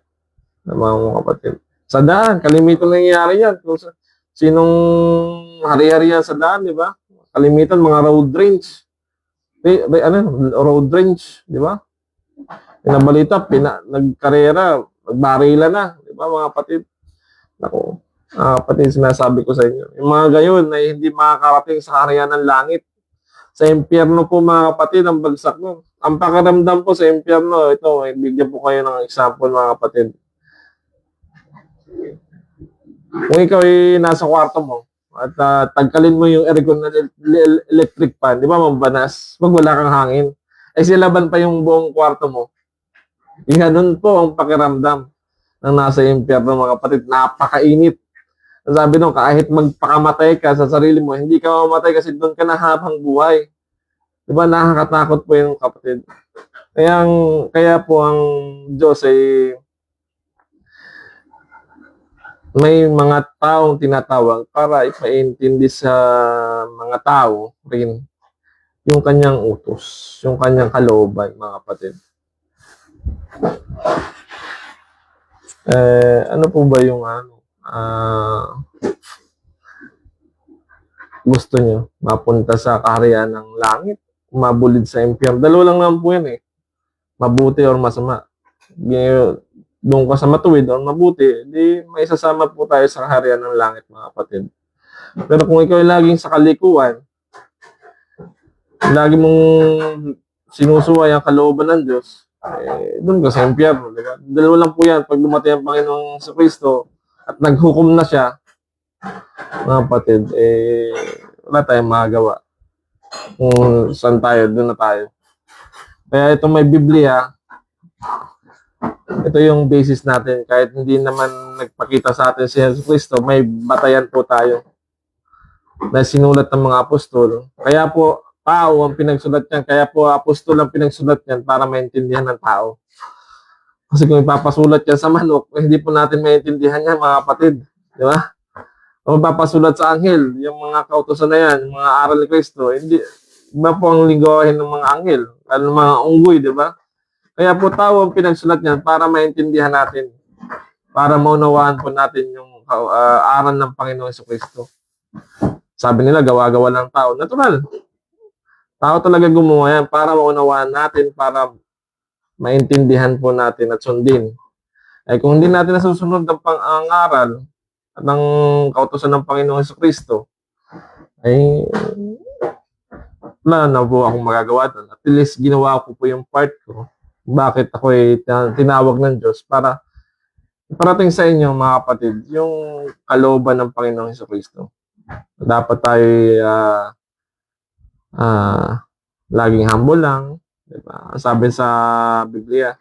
[SPEAKER 1] ng mga kapatid. Sa daan, kalimitan nangyayari yan. Kung sinong hari-hari yan sa daan, di ba? Kalimitan, mga road rage. Road rage, di ba? Pinabalita, nagkarera, nagbarila na, di ba mga kapatid? Ako, kapatid, sinasabi ko sa inyo. Yung mga gayon na hindi makakarating sa harian ng langit. Sa impyerno po, mga kapatid, ang bagsak mo. ang pakiramdam po sa impyerno, ito, bigyan po kayo ng example mga kapatid. Kung ikaw ay nasa kwarto mo at tanggalin mo yung aircon na electric fan, di ba mabanas? Pag wala kang hangin. Eh silaban pa yung buong kwarto mo. Ganun po ang pakiramdam ng nasa impyerno mga kapatid. Napakainit. Sabi nung kahit magpakamatay ka sa sarili mo, hindi ka mamatay kasi doon ka na habang buhay. Di ba nakakatakot po yung kapatid. Kaya po ang Diyos ay may mga taong tinatawag para ipaintindi sa mga tao rin yung kanyang utos, yung kanyang kalooban, mga kapatid. Ano po ba yung gusto nyo? Mapunta sa kaharian ng langit? Mabulid sa impyerno? Dalawa lang naman po yan eh. Mabuti or masama. Doon ka sa matuwid or mabuti, di may sasama po tayo sa kaharian ng langit, mga kapatid. Pero kung ikaw ay laging sa kalikuan, lagi mong sinusuway ang kalooban ng Diyos, doon ka sa impyerno, di ba? Dalawa lang po yan. Pag dumating ang Panginoong sa Kristo at naghukom na siya, mga kapatid, wala tayong magagawa. Kung saan tayo, doon na tayo. Kaya ito may Biblia, ito yung basis natin. Kahit hindi naman nagpakita sa atin si Jesus Kristo, may batayan po tayo na sinulat ng mga apostol. Kaya po, tao ang pinagsulat niyan. Kaya po, apostol ang pinagsulat niyan para maintindihan ng tao. Kasi kung ipapasulat yan sa manok, hindi po natin maintindihan yan, mga kapatid. Di ba? Kung ipapasulat sa anghel, yung mga kautosan na yan, yung mga aral ni Kristo, hindi, iba po ang lingwahe ng mga anghel, lalo mga unggoy, di ba? Kaya po tao ang pinagsulat niyan para maintindihan natin, para maunawaan po natin yung aral ng Panginoon sa Kristo. Sabi nila, gawa-gawa ng tao. Natural. Tao talaga gumawa yan para maunawaan natin, para maintindihan po natin at sundin. Kung hindi natin nasusunod ang aral at ng kautosan ng Panginoon sa Kristo, wala na po akong magagawa doon. At least ginawa ko po yung part ko. Bakit ako tinawag ng Diyos para parating sa inyo, mga kapatid, yung kalooban ng Panginoong Kristo. Dapat tayo laging humble lang. Diba? Sabi sa Biblia,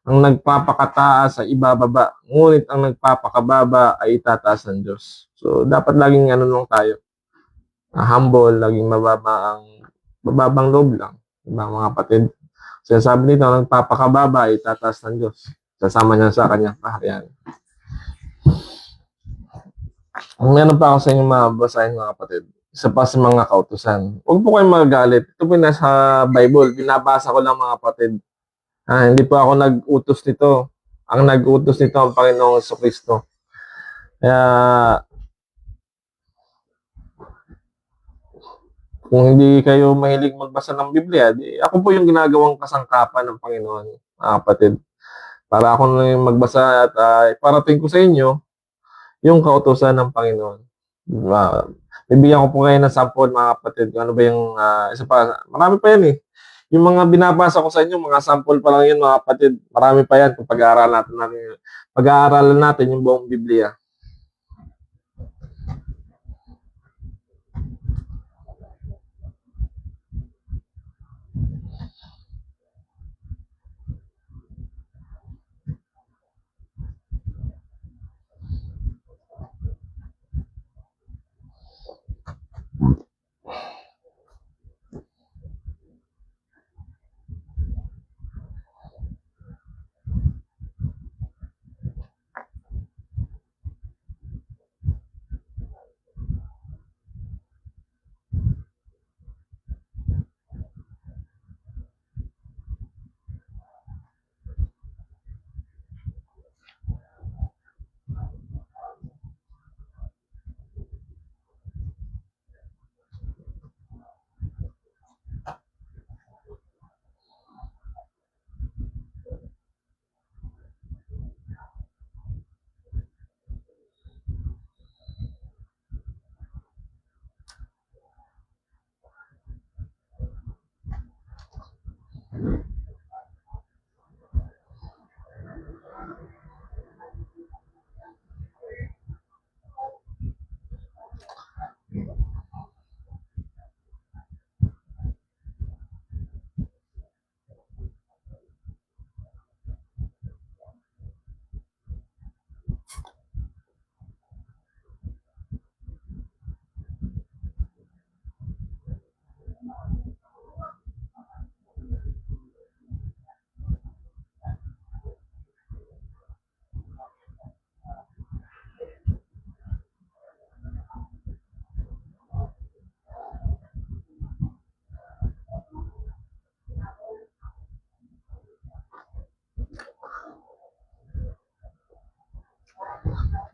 [SPEAKER 1] ang nagpapakataas ay ibababa, ngunit ang nagpapakababa ay itataas ng Diyos. So, dapat laging lang tayo. Humble, laging mababang loob lang. Diba, mga kapatid? Sinasabi nito, ang nagpapakababa ay itataas ng Diyos. Sasama niya sa kanyang kaharian. Meron pa ako sa inyo mabasahin, mga kapatid. Isa pa sa mga kautusan. Huwag po kayong magagalit. Ito po nasa Bible. Binabasa ko lang, mga kapatid. Hindi po ako nag-utos nito. Ang nag-utos nito ang Panginoong Kristo. Kaya, kung hindi kayo mahilig magbasa ng Biblia, ako po yung ginagawang kasangkapan ng Panginoon, mga kapatid. Para ako na yung magbasa at iparating ko sa inyo yung kautusan ng Panginoon. Bibigyan ko po kayo ng sample, mga kapatid. Ano ba yung isa pa? Marami pa yan eh. Yung mga binabasa ko sa inyo, mga sample pa lang yun, mga kapatid. Marami pa yan kung pag-aaralan natin yung buong Biblia.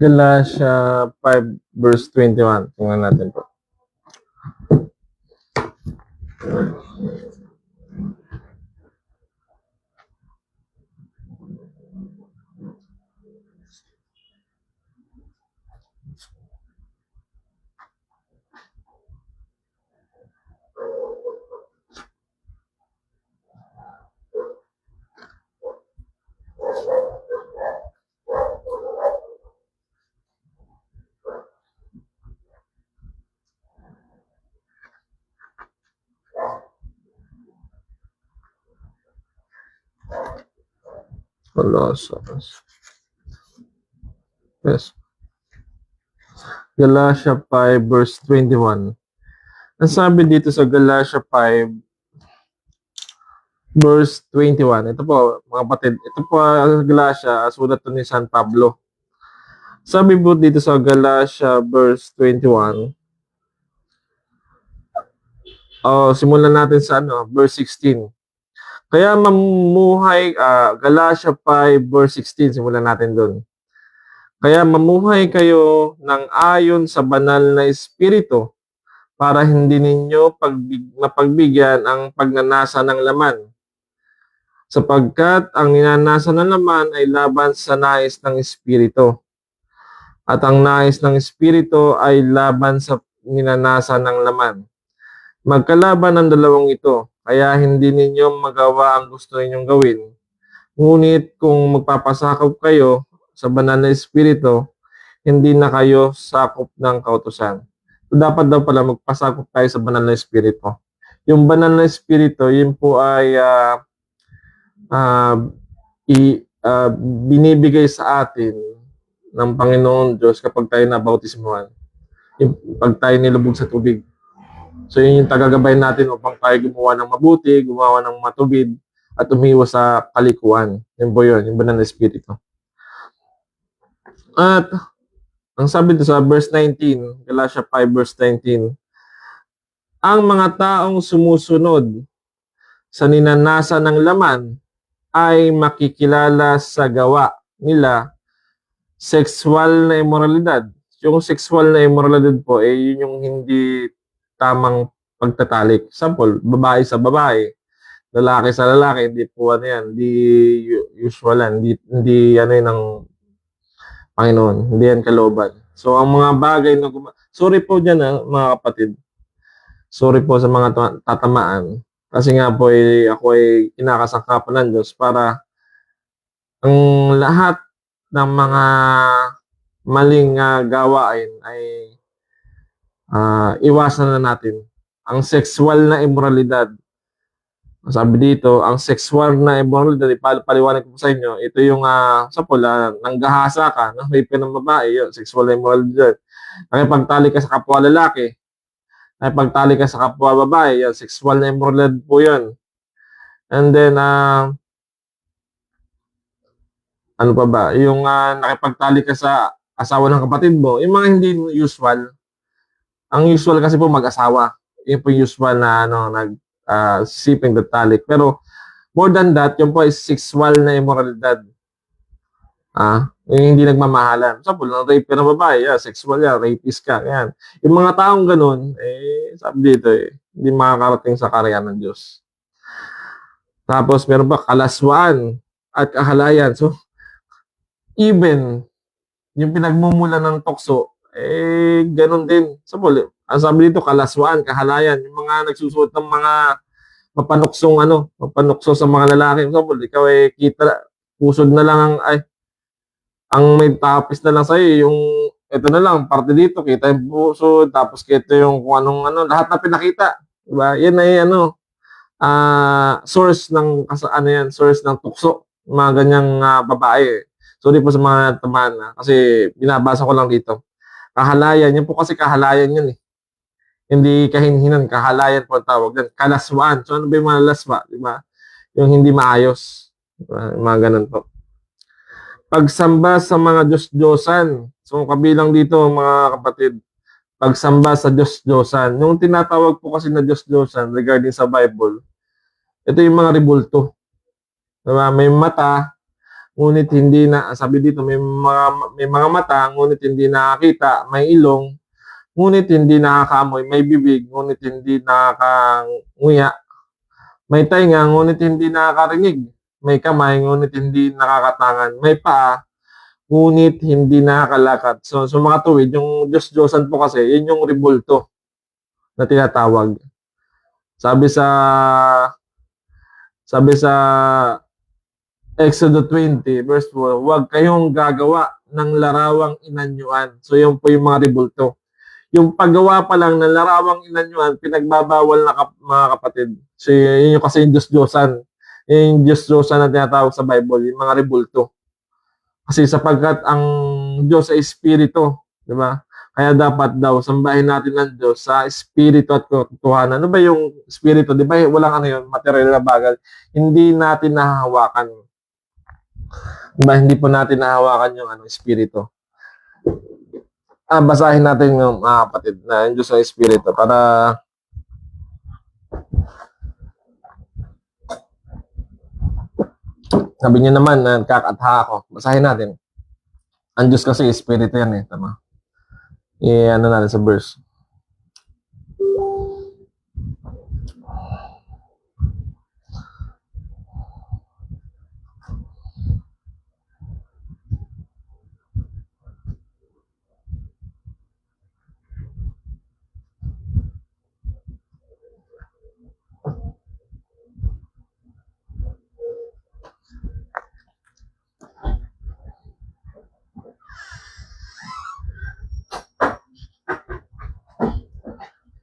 [SPEAKER 1] Galatia 5 verse 21. Tingnan natin po. Colossians. Yes. Galatia 5 verse 21. Ang sabi dito sa Galatia 5 verse 21. Ito po, mga kapatid. Ito po Galatia, sulat to ni San Pablo. Sabi po dito sa Galatia verse 21. Simulan natin sa verse 16. Kaya mamuhay, Galatia 5 verse 16, simulan natin doon. Kaya mamuhay kayo ng ayon sa banal na espiritu para hindi ninyo mapagbigyan ang pagnanasa ng laman. Sapagkat ang ninanasa ng laman ay laban sa nais ng espiritu. At ang nais ng espiritu ay laban sa ninanasa ng laman. Magkalaban ang dalawang ito, kaya hindi ninyo magawa ang gusto ninyong gawin. Ngunit kung magpapasakop kayo sa banal na espiritu, hindi na kayo sakop ng kautusan. So, dapat daw pala magpasakop tayo sa banal na espiritu. Yung banal na espiritu, yun po ay binibigay sa atin ng Panginoon Diyos kapag tayo nabautismuhan. Pag tayo nilubog sa tubig. So yun yung tagagabay natin upang tayo gumawa ng mabuti, gumawa ng matubid, at umiwas sa kalikuan. Yun po yun, yung banal na espiritu. At ang sabi dito sa verse 19, Galatia 5 verse 19, ang mga taong sumusunod sa ninanasa ng laman ay makikilala sa gawa nila sexual na immoralidad. Yung sexual na immoralidad po, yun yung hindi tamang pagtatalik. Example, babae sa babae, lalaki sa lalaki, hindi po yan, hindi usual yan, hindi yun ng Panginoon, hindi yan kalooban. So, ang mga bagay na sorry po dyan mga kapatid. Sorry po sa mga tatamaan. Kasi nga po, ako ay kinakasangkapan ng Diyos para ang lahat ng mga maling gawain ay iwasan na natin. Ang sexual na immoralidad. Sabi dito, ang sexual na immoralidad, paliwanag ko sa inyo, ito yung sa pula, nanggahasa ka, rape ng babae, yun, sexual na immoralidad. Nakipagtali ka sa kapwa lalaki, nakipagtali ka sa kapwa babae, yun, sexual na immoralidad po yun. And then, ano pa ba? Yung nakipagtali ka sa asawa ng kapatid mo, yung mga hindi usual. Ang usual kasi po mag-asawa. Yung po usual na siping talik. Pero more than that, yung po is sexual na immoralidad. Yung hindi nagmamahalan. Sabi, rape ka ng babae, sexual yan, rapist ka, yan. Yung mga taong ganun, sabi dito, hindi makakarating sa karyan ng Diyos. Tapos, meron pa kalaswaan at kahalayan. So, even yung pinagmumula ng tukso, ganun din. Sabi dito, kalaswaan, kahalayan, yung mga nagsusuot ng mga mapanukso sa mga lalaki. Sabi, ikaw kita, pusod na lang ang may tapis na lang sa'yo, yung ito na lang, parte dito, kita yung pusod, tapos kita yung kung anong lahat na pinakita. Diba? Yan ay source ng source ng tukso, mga ganyang babae. Sorry po sa mga tamaan kasi binabasa ko lang dito. Kahalayan, yun po kasi kahalayan yun Hindi kahinhinan, kahalayan po ang tawag yan. Kalaswaan. So ano ba yung mga laswa? Diba? Yung hindi maayos. Diba? Mga ganun po. Pagsamba sa mga Diyos-Diyosan. So kabilang dito mga kapatid, pagsamba sa Diyos-Diyosan. Yung tinatawag po kasi na Diyos-Diyosan regarding sa Bible, ito yung mga ribulto. Diba? May mata, ngunit hindi na, sabi dito, may mga mata, ngunit hindi nakakita, may ilong, ngunit hindi nakakaamoy, may bibig, ngunit hindi nakakanguya, may tainga, ngunit hindi nakakarinig, may kamay, ngunit hindi nakakatangan, may paa, ngunit hindi nakakalakad. So mga tuwid, yung Diyos-Diyosan po kasi, yun yung rebulto na tinatawag. Sabi sa Exodus 20 verse 4, huwag kayong gagawa ng larawang inanyuan. So yun po yung mga rebulto. Yung paggawa pa lang ng larawang inanyuan, pinagbabawal na mga kapatid. So yun yung kasi yung Diyos-Diyosan. Yun yung Diyos-Diyosan na tinatawag sa Bible, yung mga rebulto. Kasi sapagkat ang Diyos ay Espiritu, di ba? Kaya dapat daw sambahin natin ang Diyos sa Espiritu at katotohanan. Ano ba yung Espiritu? Di ba walang ano yun, material na bagay. Hindi natin nahahawakan. Diba, hindi po natin nahawakan yung Espiritu. Basahin natin yung mga kapatid na yung Diyos ay Espiritu para sabi niyo naman na kakatha ako. Basahin natin. Ang Diyos kasi Espiritu yan eh. Tama. Ano natin sa verse.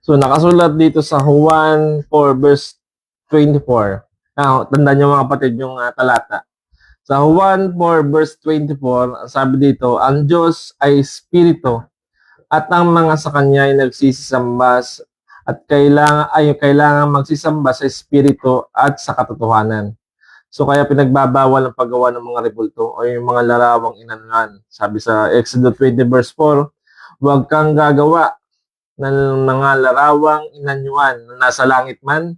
[SPEAKER 1] So, nakasulat dito sa Juan 4 verse 24. Tandaan niyo mga kapatid yung talata. Sa Juan 4 verse 24, sabi dito, ang Diyos ay Espiritu at ang mga sa Kanya ay nagsisisamba at kailangan magsisamba sa Espiritu at sa katotohanan. So, kaya pinagbabawal ang paggawa ng mga rebulto o yung mga larawang inanuan. Sabi sa Exodus 20 verse 4, huwag kang gagawa ng mga larawang inanyuan na nasa langit man,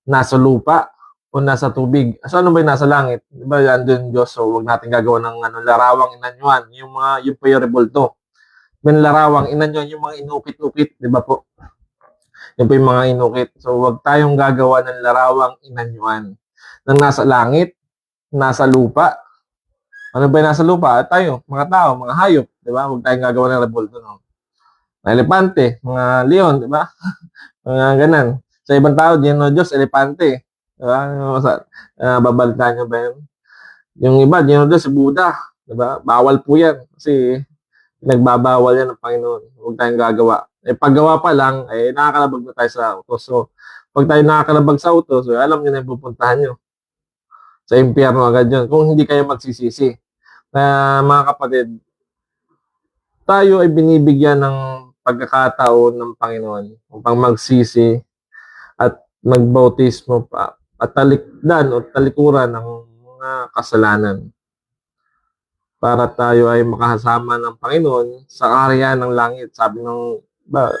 [SPEAKER 1] nasa lupa, o nasa tubig. So ano ba yung nasa langit? Di ba andun Diyos? So huwag natin gagawa ng larawang inanyuan. Yung po yung rebulto. Yung larawang inanyuan, yung mga inukit-ukit, di ba po? Yung po yung mga inukit. So huwag tayong gagawa ng larawang inanyuan. Nang nasa langit, nasa lupa. Ano ba yung nasa lupa? Tayo, mga tao, mga hayop. Di ba? Huwag tayong gagawa ng rebulto. No? Mga elepante, mga leon, di ba? Mga ganan. Sa ibang tao, Diyos, elepante. Di ba? Babalitaan nyo ba yun? Yung iba, Diyos, si Buddha. Di ba? Bawal po yan. Kasi nagbabawal yan ng Panginoon. Huwag tayong gagawa. Paggawa pa lang, nakakalabag na tayo sa utos. So, pag tayo nakakalabag sa utos, alam nyo na yung pupuntahan nyo. Sa impyerno agad yun. Kung hindi kayo magsisisi. Mga kapatid, tayo ay binibigyan ng pagkakataon ng Panginoon upang magsisi at magbautismo pa at talikdan o talikuran ng mga kasalanan para tayo ay makasama ng Panginoon sa kaharian ng langit. Sabi ng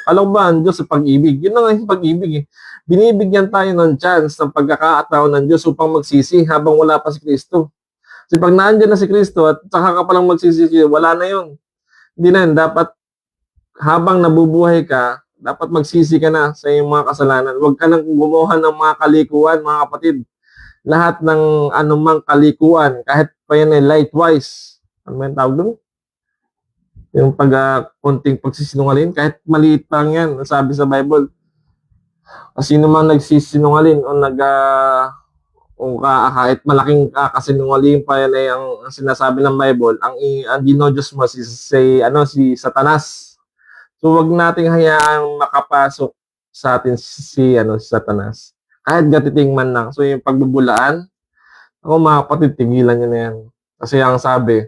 [SPEAKER 1] alam ba ang Diyos sa pag-ibig? Yun na nga yung pag-ibig eh. Binibigyan tayo ng chance ng pagkakataon ng Diyos upang magsisi habang wala pa si Kristo. Kasi pag naandyan na si Kristo at saka ka palang magsisi, wala na yun. Hindi na yun. Dapat habang nabubuhay ka, dapat magsisi ka na sa iyong mga kasalanan. Huwag ka nang gumawa ng mga kalikuan, mga kapatid. Lahat ng anumang kalikuan, kahit pa yan ay lightwise. Ano yung tawag doon? Yung konting pagsisinungaling, kahit maliit lang yan, sabi sa Bible. Sino man nagsisinungaling o kahit malaking kasinungaling pa yan ay ang sinasabi ng Bible, ang dinodiyos mo si Satanas. So wag nating hayaang makapasok sa atin si Satanas. Kahit gatiting man lang. So yung pagbubulaan, ako mga kapatid, tigilan nyo na yan. Kasi ang sabi,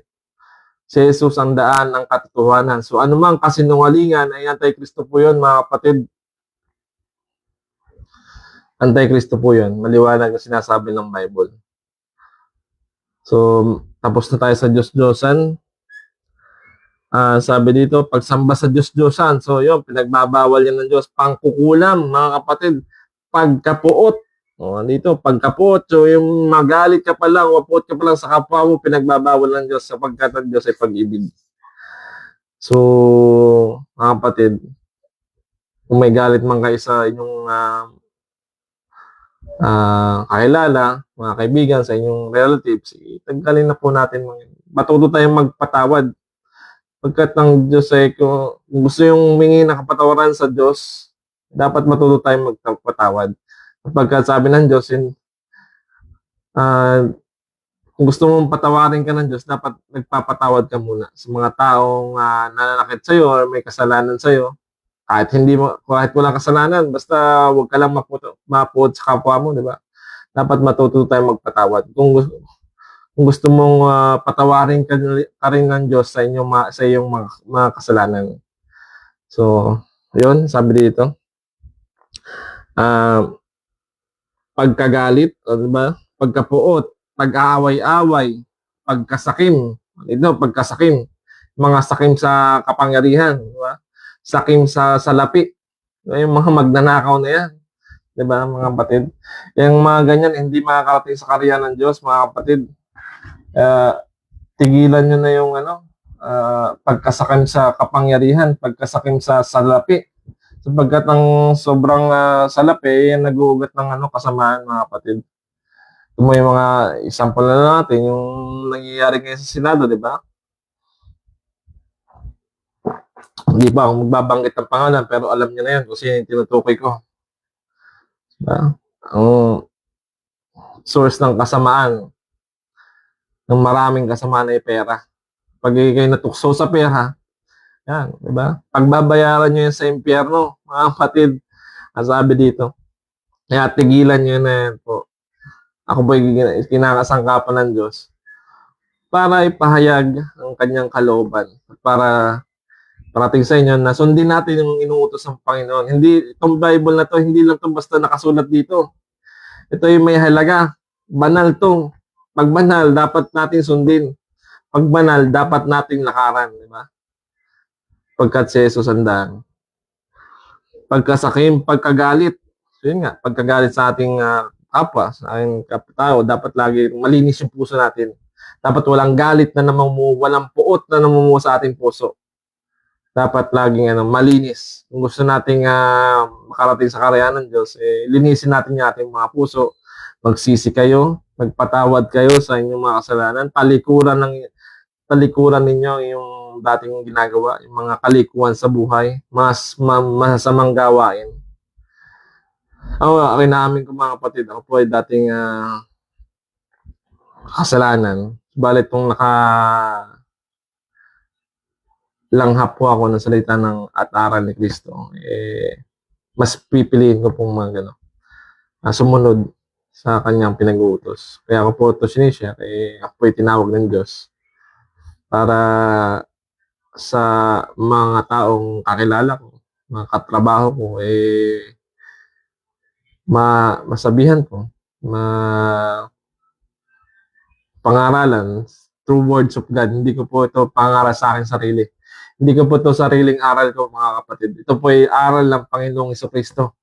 [SPEAKER 1] si Jesus ang daan ng katotohanan. So anumang kasinungalingan ay anti-Kristo po yun, mga kapatid. Anti-Kristo po yun. Maliwanag na sinasabi ng Bible. So, tapos na tayo sa Diyos-Diyosan. Sabi dito, pagsamba sa Diyos-Diyosan. So, yun, pinagbabawal yan ng Diyos. Pangkukulam, mga kapatid. Pagkapuot. O, dito, pagkapotso, yung magalit ka pa lang, wapot ka pa lang sa kapwa mo, pinagbabawal ng Diyos sapagkat ang Diyos ay pag-ibig. So, mga kapatid, kung may galit man kayo sa inyong kakilala, mga kaibigan, sa inyong relatives, tanggalin na po natin. Matuto tayong magpatawad. Pagkat ang Diyos ay, kung gusto yung humingi ng kapatawaran sa Diyos, dapat matuto tayong magpatawad. Pagkat sabi ng Diyos, kung gusto mong patawarin ka ng Diyos, dapat nagpapatawad ka muna sa mga taong nananakit sa'yo or may kasalanan sa'yo. Kahit walang kasalanan, basta huwag ka lang maput sa kapwa mo, di ba? Dapat matuto tayong magpatawad. Kung gusto mong patawarin ka rin ng Diyos sa iyong mga kasalanan. So, yun, sabi dito. Pagkagalit, diba? Pagkapuot, pag-aaway-away, pagkasakim. Ito, pagkasakim. Mga sakim sa kapangyarihan, diba? Sakim sa salapi. Yung mga magnanakaw na yan. Diba, mga kapatid? Yung mga ganyan, hindi makakarating sa karya ng Diyos, mga kapatid. Tigilan nyo na yung pagkasakim sa kapangyarihan, pagkasakim sa salapi. Sapagkat ang sobrang salapi, yan nag-uugat ng kasamaan, mga kapatid. Ito mo yung mga example na natin, yung nangyayari ngayon sa Senado, di ba? Hindi pa ako magbabanggit ng pangalan, pero alam niyo na yan kung sino yung tinutukoy ko. Diba? Ang source ng kasamaan, ng maraming kasamaan ay pera. Pag kayo natukso sa pera, yan, di ba? Pagbabayaran nyo yan sa impyerno, mga kapatid, ang sabi dito. Kaya tigilan nyo na yan po. Ako po kinakasangkapan ng Diyos para ipahayag ang kanyang kalooban. Para parating sa inyo na sundin natin yung inuutos ng Panginoon. Hindi, itong Bible na to, hindi lang to basta nakasulat dito. Ito yung may halaga. Banal to. Pag banal, dapat natin sundin. Pag banal, dapat nating lakaran. Di ba? Pagkat si Jesus andaan. Pagkasakim, pagkagalit. So yun nga, pagkagalit sa ating kapwa, sa ating kapatao, dapat lagi malinis yung puso natin. Dapat walang galit na namumuo, walang puot na namumuo sa ating puso. Dapat laging malinis. Kung gusto nating makarating sa karya ng Diyos, linisin natin yung ating mga puso. Magsisi kayo, magpatawad kayo sa inyong mga kasalanan, talikuran ninyo yung dating ginagawa, yung mga kalikuan sa buhay, masamang gawain. Ako, namin ko mga kapatid, ako po ay dating kasalanan. Balit kung langhap po ako ng salita ng at aral ni Kristo, mas pipiliin ko pong sumunod sa kanyang pinag-uutos. Kaya ako po ito sinishare, ako po ay tinawag ng Diyos para sa mga taong kakilala ko, mga katrabaho ko, masabihan ko, pangaralan through words of God. Hindi ko po ito pangaral sa akin sarili. Hindi ko po ito sariling aral ko, mga kapatid. Ito po ay aral ng Panginoong Jesucristo.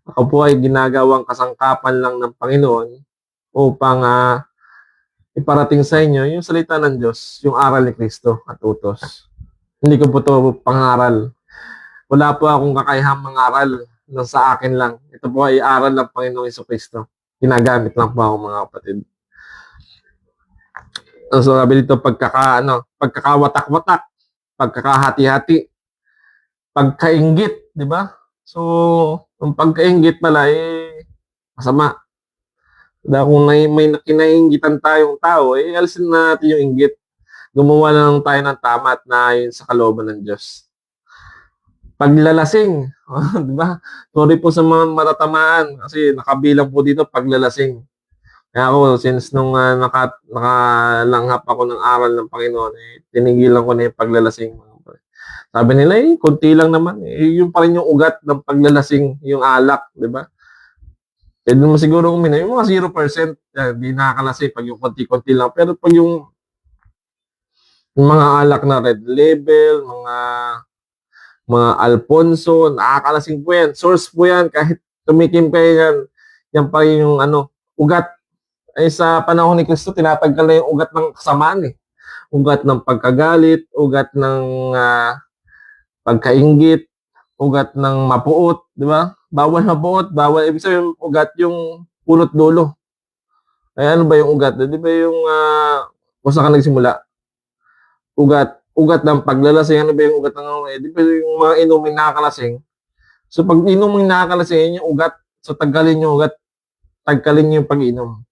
[SPEAKER 1] Ako po ay ginagawang kasangkapan lang ng Panginoon upang iparating sa inyo yung salita ng Diyos, yung aral ni Kristo at utos. Hindi ko po ito pangaral. Wala po akong kakayahang mangaral na sa akin lang. Ito po ay aral ng Panginoong Jesucristo. Ginagamit lang po ako, mga kapatid. So, sabi dito, pagkakawatak-watak, pagkakahati-hati, pagkainggit, di ba? So, yung pagkainggit pala, masama. Dahil kung may kinainggitan tayong tao, alisin na natin yung inggit. Gumawa na lang tayo ng tama at naayon sa kalooban ng Diyos. Paglalasing, di ba? Sorry po sa mga matatamaan kasi nakabilang po dito paglalasing. Kaya ako, since nung nakalanghap ako ng aral ng Panginoon, tinigilan ko na yung paglalasing. Sabi nila, konti lang naman. Yung pa rin yung ugat ng paglalasing, yung alak, di ba? Pwede mo siguro uminom, yung mga 0%, di nakakalasing pag yung konti-konti lang. Pero pag yung mga alak na Red Label, mga Alfonso, nakakalasing po yan. Source po yan, kahit tumikim kayo yan, yan pa yung ugat. Ay sa panahon ni Kristo, tinatanggal na yung ugat ng kasamaan eh. Ugat ng pagkagalit, ugat ng pagkainggit, ugat ng mapuot, di ba? Bawal mapuot, bawal. Ibig sabihin, ugat yung pulot dulo. Ay ano ba yung ugat? Di ba yung kung saan ka nagsimula? Ugat ng paglalasing. Ano ba yung ugat ng di ba yung mga inuming nakakalasing? So pag inuming nakakalasing, yun yung ugat. So tanggalin yung ugat, tanggalin yung pag-inom.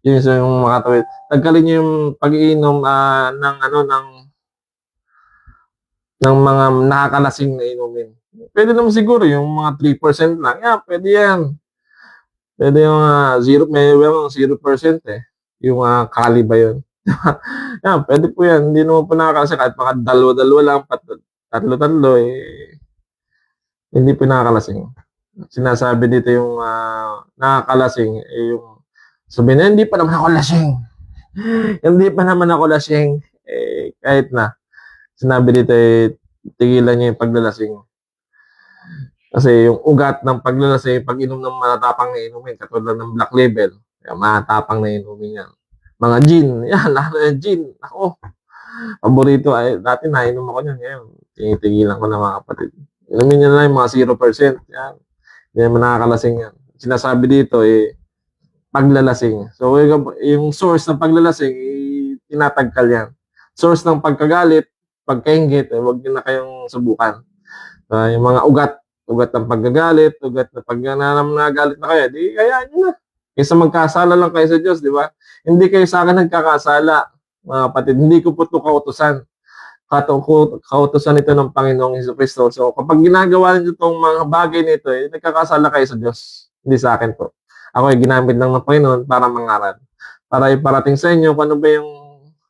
[SPEAKER 1] Yun yung mga tawid. Tanggalin yung pag-iinom ng mga nakakalasing na inumin. Pwede naman siguro yung mga 3% lang. Yeah, pwede yan. Pwede yung 0% eh. Yung kali ba yun? Yeah, pwede po yan. Hindi naman po nakakalasing. Kahit mga dalawa-dalawa lang, tatlo-tatlo eh. Hindi po nakakalasing. Sinasabi dito yung nakakalasing eh, yung sabihin na, hindi pa naman ako lasing. Hindi pa naman ako lasing. Eh, kahit na. Sinabi dito eh, tigilan niyo yung paglalasing. Kasi yung ugat ng paglalasing, pag inom ng matatapang na inumin, katulad ng Black Label, kaya matatapang na inumin yan. Mga gin, yan, lahat na gin. Ako, paborito, ay, dati nainom ako yan. Ngayon, tinitigilan ko na mga kapatid. Inumin nyo na lang yung mga 0%. Yan. Hindi naman nakakalasing yan. Sinasabi dito eh, paglalasing. So, yung source ng paglalasing, tinatagkal yan. Source ng pagkagalit, pagkainggit, huwag nyo na kayong subukan. Yung mga ugat ng pagkagalit, ugat na pag nagalit na kayo, di kaya nyo na. Kaysa magkasala lang kayo sa Diyos, di ba? Hindi kayo sa akin nagkakasala, mga kapatid. Hindi ko po ito kautusan. Kautusan ito ng Panginoong Jesucristo. So, kapag ginagawa niyo itong mga bagay nito, nagkakasala kayo sa Diyos. Hindi sa akin po. Ako ay ginamit lang ng Panginoon para mangaral. Para iparating sa inyo kung ano ba yung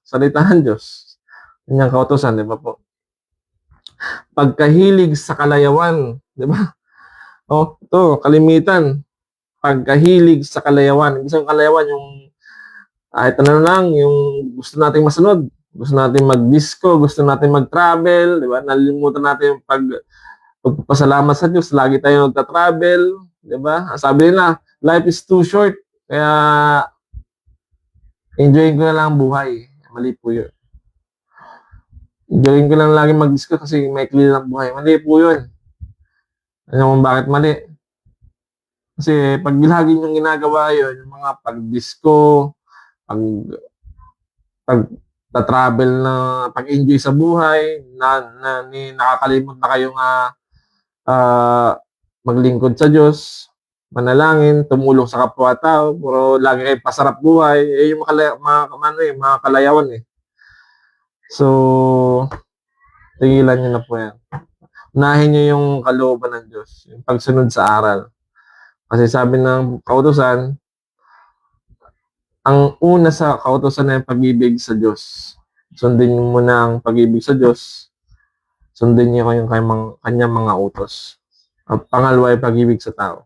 [SPEAKER 1] salita ng Diyos. Kanyang kautusan, di ba po? Pagkahilig sa kalayawan, di ba? Oh, ito, kalimitan. Pagkahilig sa kalayawan. Isang kalayawan, yung ito na lang, yung gusto nating masunod. Gusto natin mag-disco, gusto natin mag-travel, di ba? Nalimutan natin yung pagpasalamat sa Diyos. Lagi tayo nagta-travel, di ba? Sabi nila, life is too short. Kaya, enjoyin ko na lang ang buhay. Mali po yun. Enjoyin ko lang lagi mag-disco kasi may clear ng buhay. Mali po yun. Ano kung bakit mali? Kasi pag lagi niyong ginagawa yun, yung mga pag-disco, pag-travel na pag-enjoy sa buhay, nakakalimot na kayong maglingkod sa Diyos, manalangin, tumulong sa kapwa-tao, puro lagi kayo pasarap buhay, yung mga kalayawan eh. So, tigilan nyo na po yan. Unahin nyo yung kalooban ng Diyos, yung pagsunod sa aral. Kasi sabi ng kautusan, ang una sa kautusan na yung pag-ibig sa Diyos. Sundin mo muna ang pag-ibig sa Diyos. Sundin niyo yung kanyang mga utos. Ang pangalawa ay pag-ibig sa tao.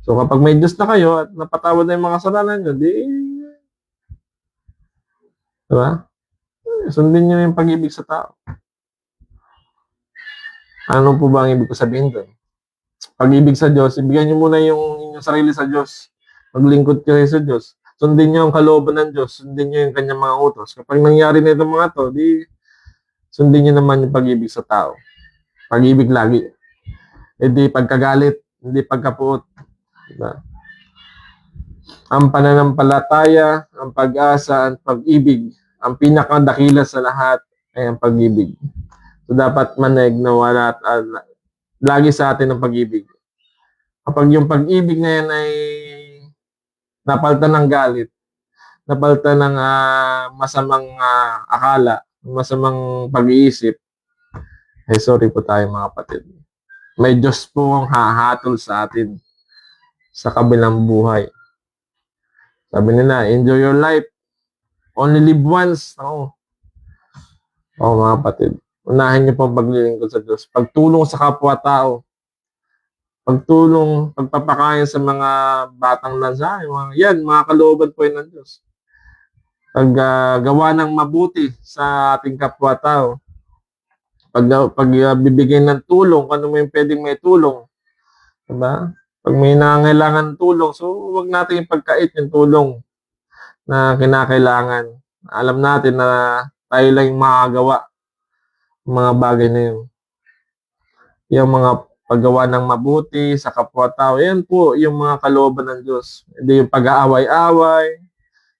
[SPEAKER 1] So kapag may Diyos na kayo at napatawad na yung mga kasalanan nyo, diba? Sundin niyo yung pag-ibig sa tao. Ano po ba ang ibig ko sabihin doon? Pag-ibig sa Diyos, ibigyan niyo muna yung inyong sarili sa Diyos. Maglingkod kayo sa Diyos. Sundin niyo ang kalooban ng Diyos. Sundin niyo yung kanyang mga utos. Kapag nangyari na itong mga to, sundin niyo naman yung pag-ibig sa tao. Pag-ibig lagi. Hindi pagkagalit, hindi pagkapuot. Diba? Ang pananampalataya, ang pag-asa, ang pag-ibig, ang pinakadakila sa lahat ay ang pag-ibig. So dapat maneg na wala lagi sa atin ang pag-ibig. Kapag yung pag-ibig na yan ay napalitan ng galit, napalitan ng masamang akala, masamang pag-iisip, sorry po tayo mga kapatid. May Diyos po ang hahatol sa atin sa kabilang buhay. Sabi nila, enjoy your life. Only live once. Oo, mga kapatid. Unahin niyo po ang paglilingkod sa Diyos. Pagtulong sa kapwa-tao. Pagtulong, pagpapakain sa mga batang lansa. Mga kalooban po yun ng Diyos. Paggawa ng mabuti sa ating kapwa-tao. Pagbibigay ng tulong, kung ano mo yung pwedeng may tulong. Diba? Pag may nangangailangan tulong, so wag natin ipagkait yung tulong na kinakailangan. Alam natin na tayo lang yung makakagawa ng mga bagay na yun. Yung mga paggawa ng mabuti sa kapwa-tao, yan po yung mga kalooban ng Diyos. Hindi yung pag-aaway-away,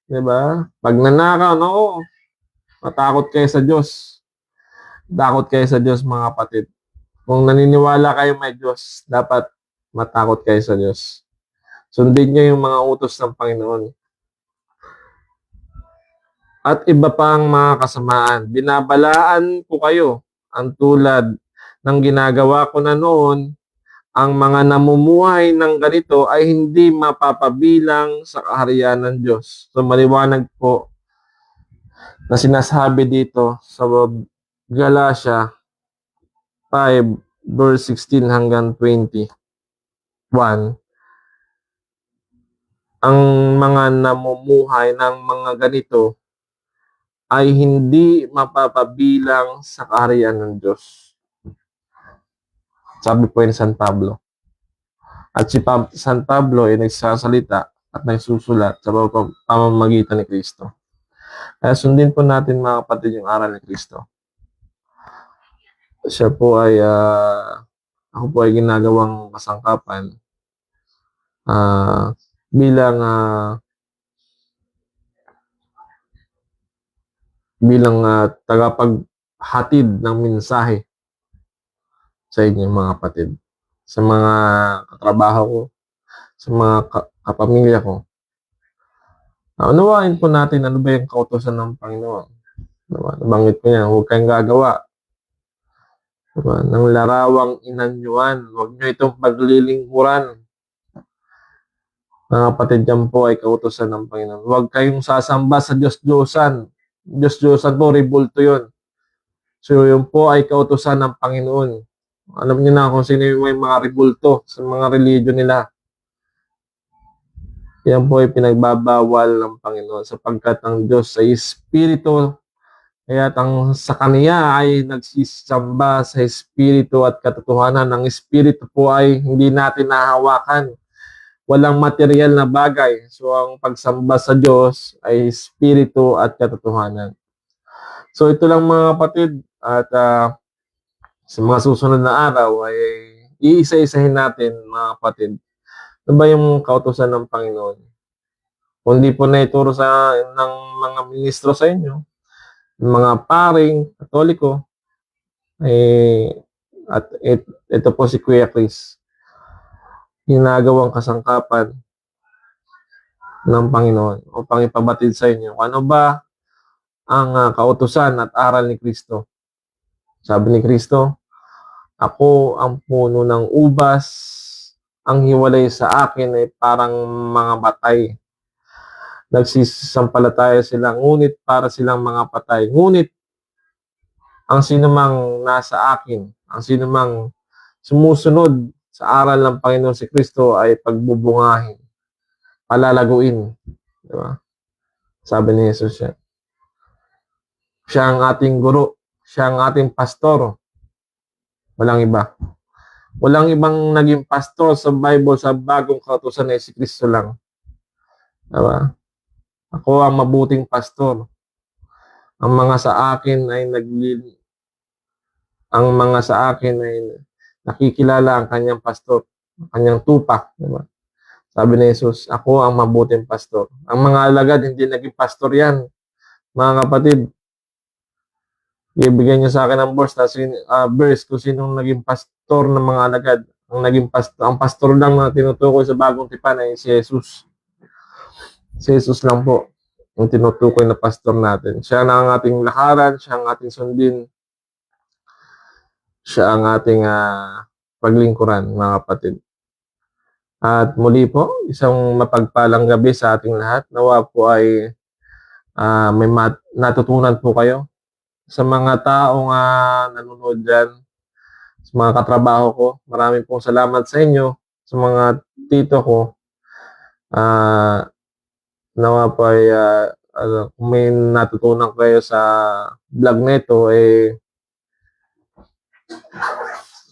[SPEAKER 1] di ba? Pag nanakaw, no, matakot kayo sa Diyos. Takot kayo sa Diyos, mga kapatid. Kung naniniwala kayo may Diyos, dapat matakot kayo sa Diyos. Sundin niyo yung mga utos ng Panginoon. At iba pang mga kasamaan, binabalaan ko kayo ang tulad ng ginagawa ko na noon, ang mga namumuhay ng ganito ay hindi mapapabilang sa kaharian ng Diyos. So maliwanag po na sinasabi dito sa Galatia 5 verse 16 hanggang 21, ang mga namumuhay ng mga ganito ay hindi mapapabilang sa kaharian ng Diyos. Sabi po ni San Pablo. At si San Pablo ay nagsasalita at nagsusulat sa pamamagitan ni Kristo. Kaya sundin po natin, mga kapatid, yung aral ni Kristo. Siya po ay, ako po ay ginagawang kasangkapan bilang tagapaghatid ng mensahe sa inyo, mga kapatid, sa mga katrabaho ko, sa mga kapamilya ko. Unawain po natin ano ba yung kautusan ng Panginoon. Diba? Nabanggit ko yan, huwag kayong gagawa. Diba? Ng larawang inanyuan, huwag nyo itong paglilingkuran. Mga kapatid, yan po ay kautusan ng Panginoon. Huwag kayong sasamba sa Diyos-Diyosan. Diyos-Diyosan po, ribulto yun. So, yun po ay kautusan ng Panginoon. Alam niyo na kung sino yung may mga ribulto sa mga religion nila. Yan po ay pinagbabawal ng Panginoon sapagkat ang Diyos ay Espiritu, kaya sa Kanya ay nagsisamba sa Espiritu at katotohanan. Ang Espiritu po ay hindi natin nahawakan. Walang material na bagay. So, ang pagsamba sa Diyos ay Espiritu at katotohanan. So, ito lang, mga kapatid. At sa mga susunod na araw ay iisa-isahin natin, mga kapatid. Ano ba yung kautusan ng Panginoon? Kung di po na ituro ng mga ministro sa inyo, mga paring Katoliko, at ito po si Kuya Chris, ginagawang kasangkapan ng Panginoon upang ipabatid sa inyo kung ano ba ang kautusan at aral ni Kristo. Sabi ni Kristo, ako ang puno ng ubas, ang hiwalay sa akin ay parang mga batay. Nagsisampalataya sila, ngunit para silang mga patay. Ngunit, ang sinumang nasa akin, ang sinumang sumusunod sa aral ng Panginoon si Kristo ay pagbubungahin, palalaguin. Diba? Sabi ni Jesus siya. Siya ang ating guro, siya ang ating pastor. Walang iba. Walang ibang naging pastor sa Bible sa bagong kautusan na si Kristo lang. Diba? Ako ang mabuting pastor. Ang mga sa akin ay nakikilala ang kanyang pastor, ang kanyang tupa. Diba? Sabi ni Jesus, ako ang mabuting pastor. Ang mga alagad, hindi naging pastor yan. Mga kapatid, ibigay niyo sa akin ang verse kung sinong naging pastor ng mga alagad. Ang pastor lang na tinutukoy sa bagong tipan ay si Jesus. Si Jesus lang po ang tinutukoy na pastor natin. Siya na ang ating lakaran, siya ang ating sundin, siya ang ating paglingkuran, mga kapatid. At muli po, isang mapagpalang gabi sa ating lahat. Nawa po ay may natutunan po kayo. Sa mga taong nanonood dyan, sa mga katrabaho ko, maraming pong salamat sa inyo. Sa mga tito ko, nawa po ay kung may natutunan kayo sa vlog nito,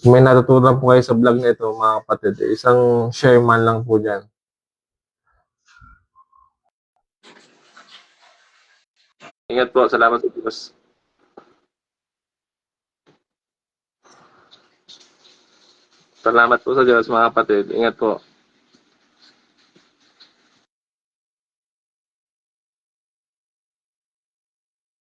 [SPEAKER 1] Kung may natutunan po kayo sa vlog na ito, mga kapatid, isang share man lang po dyan. Ingat po. Salamat sa Diyos. Salamat po sa Diyos, mga kapatid. Ingat po.